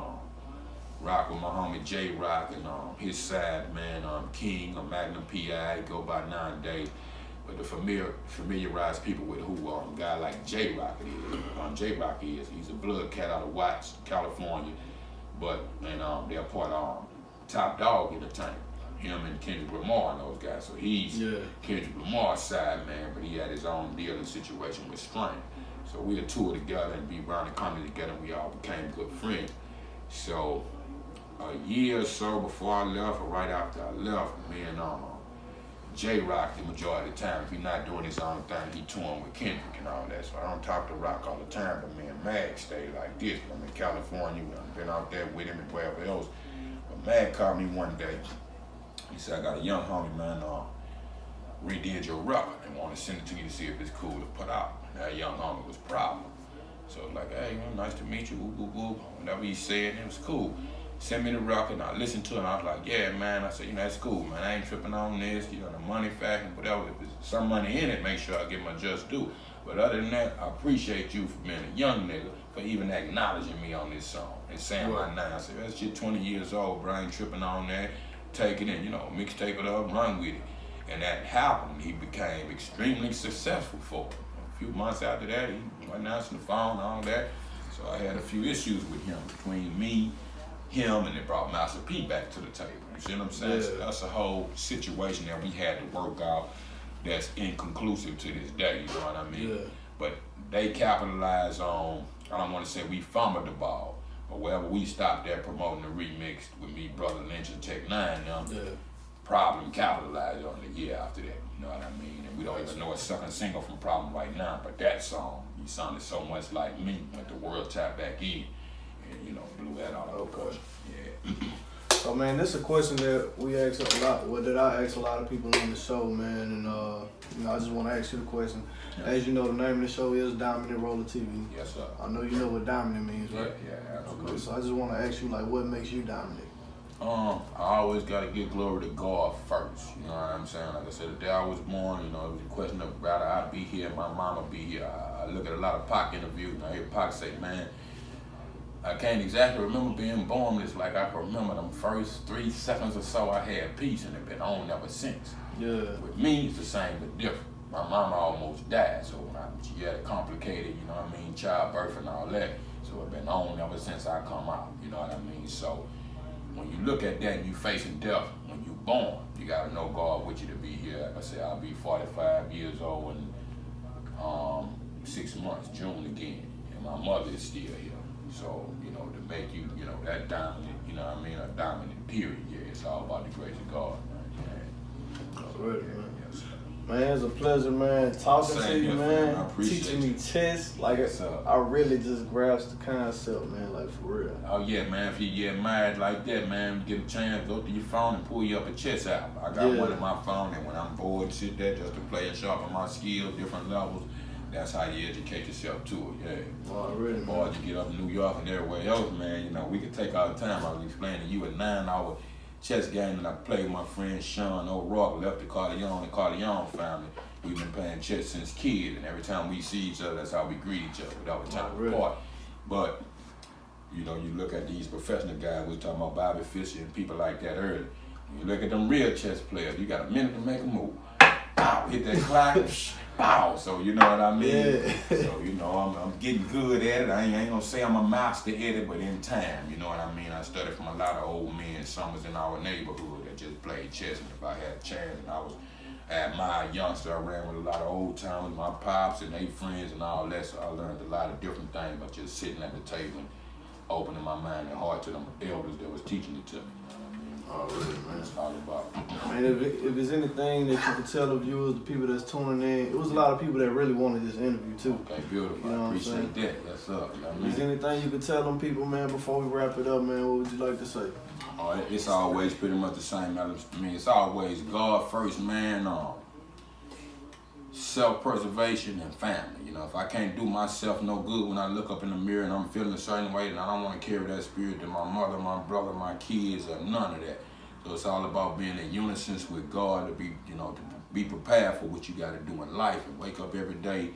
rock with my homie J Rock and his side man King, a Magnum PI, go by nowadays. But to familiarize people with who a guy like J Rock is. J Rock he's a blood cat out of Watts, California, but they're part of Top Dog Entertainment. Him and Kendrick Lamar and those guys. So he's Kendrick Lamar's side man, but he had his own deal and situation with Strain. So we would tour together and be around the country together, and we all became good friends. So a year or so before I left, or right after I left, me and J Rock, the majority of the time, if he's not doing his own thing, he touring with Kendrick and all that. So I don't talk to Rock all the time, but me and Mag stay like this. I'm in California, I've been out there with him and wherever else. But Mag called me one day. He said, I got a young homie, man, redid your record and want to send it to you to see if it's cool to put out. That young homie was Problem. So like, hey, man, nice to meet you, whoop, whoop, whoop. Whatever he said, it was cool. Send me the record, and I listened to it, and I was like, yeah, man. I said, that's cool, man. I ain't tripping on this, the money factor, whatever. If there's some money in it, make sure I get my just due. But other than that, I appreciate you for being a young nigga, for even acknowledging me on this song and saying my name. I said, that shit 20 years old, bro. I ain't tripping on that. Take it in, mixtape it up, run with it. And that happened. He became extremely successful for it. A few months after that, he wasn't answering the phone and all that. So I had a few issues with him, between me, him, and it brought Master P back to the table. You see what I'm saying? Yeah. So that's a whole situation that we had to work out that's inconclusive to this day, you know what I mean? Yeah. But they capitalized on, I don't want to say we fumbled the ball, but wherever we stopped there promoting the remix with me, Brother Lynch, and Tech Nine, Problem capitalized on it the year after that, you know what I mean? And we don't even know a second single from Problem right now, but that song, he sounded so much like me when the world tapped back in, and blew that out of proportion. Yeah. So man, this is a question that we ask a lot, that I ask a lot of people on the show, man, and I just want to ask you the question. Yeah. As you know, the name of the show is DominantRollaTV. Yes, sir. I know you know what dominant means, right? Yeah, absolutely. Okay, so I just want to ask you, what makes you dominant? I always got to give glory to God first, you know what I'm saying? Like I said, the day I was born, it was a question of whether I be here, my mama be here. I look at a lot of Pac interviews, and I hear Pac say, man, I can't exactly remember being born. It's like I can remember them first 3 seconds or so I had peace, and it been on ever since. Yeah. With me, it's the same but different. My mama almost died, so she had a complicated, childbirth and all that. So it been on ever since I come out, you know what I mean? So when you look at that and you facing death, when you born, you gotta know God with you to be here. Like I said, I'll be 45 years old in 6 months, June again, and my mother is still here. So, to make you, that dominant, a dominant period, it's all about the grace of God, man. That's right, man. Yes, man, it's a pleasure, man, talking to you, man. Teaching me chess. I really just grasped the concept, man, for real. Oh, yeah, man, if you get married like that, man, get a chance, go through your phone and pull you up a chess album. I got one in my phone, and when I'm bored, sit there just to play and sharpen my skills, different levels. That's how you educate yourself to it, yeah. Oh, really, man. Boys, you get up in New York and everywhere else, man, we could take all the time. I was explaining to you a 9-hour chess game that I played with my friend Sean O'Rourke, left the Corleone family. We've been playing chess since kids, and every time we see each other, that's how we greet each other, without time apart. But, you look at these professional guys, we were talking about Bobby Fischer and people like that earlier. You look at them real chess players, you got a minute to make a move. Pow, hit that clock, pow, so you know what I mean? Yeah. So, I'm getting good at it. I ain't gonna say I'm a master at it, but in time, you know what I mean? I studied from a lot of old men, some was in our neighborhood that just played chess, and if I had a chance, and I was at my youngster, I ran with a lot of old timers, my pops and they friends and all that, so I learned a lot of different things by just sitting at the table and opening my mind and heart to them elders that was teaching it to me. Oh, really, man. That's all about. Man, if there's anything that you could tell the viewers, the people that's tuning in, it was a lot of people that really wanted this interview too. Okay, beautiful. I appreciate that. Yes, sir. Is there anything you could tell them people, man, before we wrap it up, man? What would you like to say? It's always pretty much the same. It's always God first, man. Self-preservation and family. If I can't do myself no good when I look up in the mirror and I'm feeling a certain way, then I don't want to carry that spirit to my mother, my brother, my kids, or none of that. So it's all about being in unison with God to be, to be prepared for what you got to do in life and wake up every day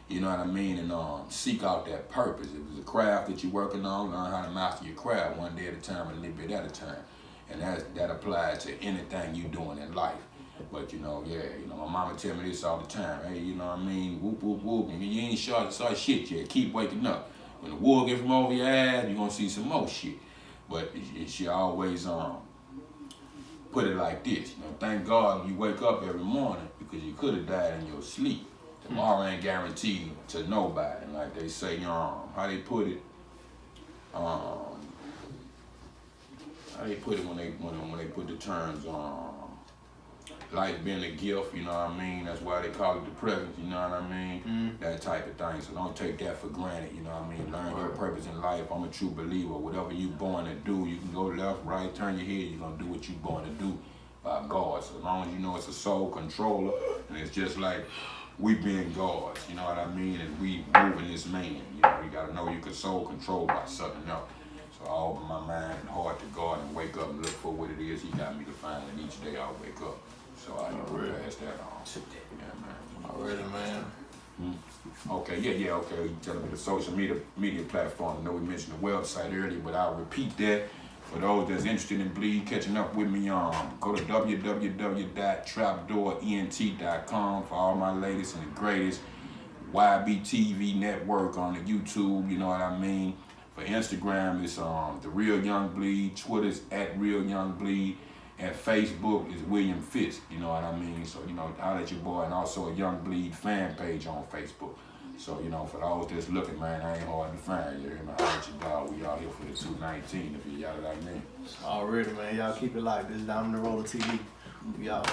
You know what I mean? And seek out that purpose. If it's a craft that you're working on, learn how to master your craft one day at a time, a little bit at a time. And that applies to anything you're doing in life. But you know, my mama tell me this all the time. Hey, you know what I mean? Whoop, whoop, whoop. And you ain't shot shit yet. Keep waking up. When the wool get from over your ass, you're gonna see some more shit. But she always put it like this. You know, thank God you wake up every morning because you could have died in your sleep. Tomorrow ain't guaranteed to nobody. And like they say, how they put it, when they put the terms life being a gift, you know what I mean? That's why they call it the present, you know what I mean? That type of thing. So don't take that for granted, you know what I mean? Learn your purpose in life. I'm a true believer. Whatever you born to do, you can go left, right, turn your head, you're gonna do what you born to do by God. So as long as you know it's a soul controller, and it's just like we being gods, you know what I mean? And we moving this man, you know, you gotta know you can soul control by something else. So I open my mind and heart to God and wake up and look for what it is He got me to find, and each day I wake up. So I pass that on. Yeah, man. Already, man. Okay, okay. You telling me the social media platform. I know we mentioned the website earlier, but I'll repeat that. For those that's interested in bleed, catching up with me, go to www.trapdoorent.com for all my latest and the greatest. YBTV network on the YouTube, you know what I mean? For Instagram, it's The Real Young Bleed. Twitter's @RealYoungBleed. And Facebook is William Fitz, you know what I mean? So, you know, I'll let your boy, and also a Young Bleed fan page on Facebook. So, you know, for those that's looking, man, I ain't hard to find. You hear me? I'll let you dog. We out here for the 219 if you y'all like me. Already, man. Y'all keep it live. This is DominantRollaTV. We out.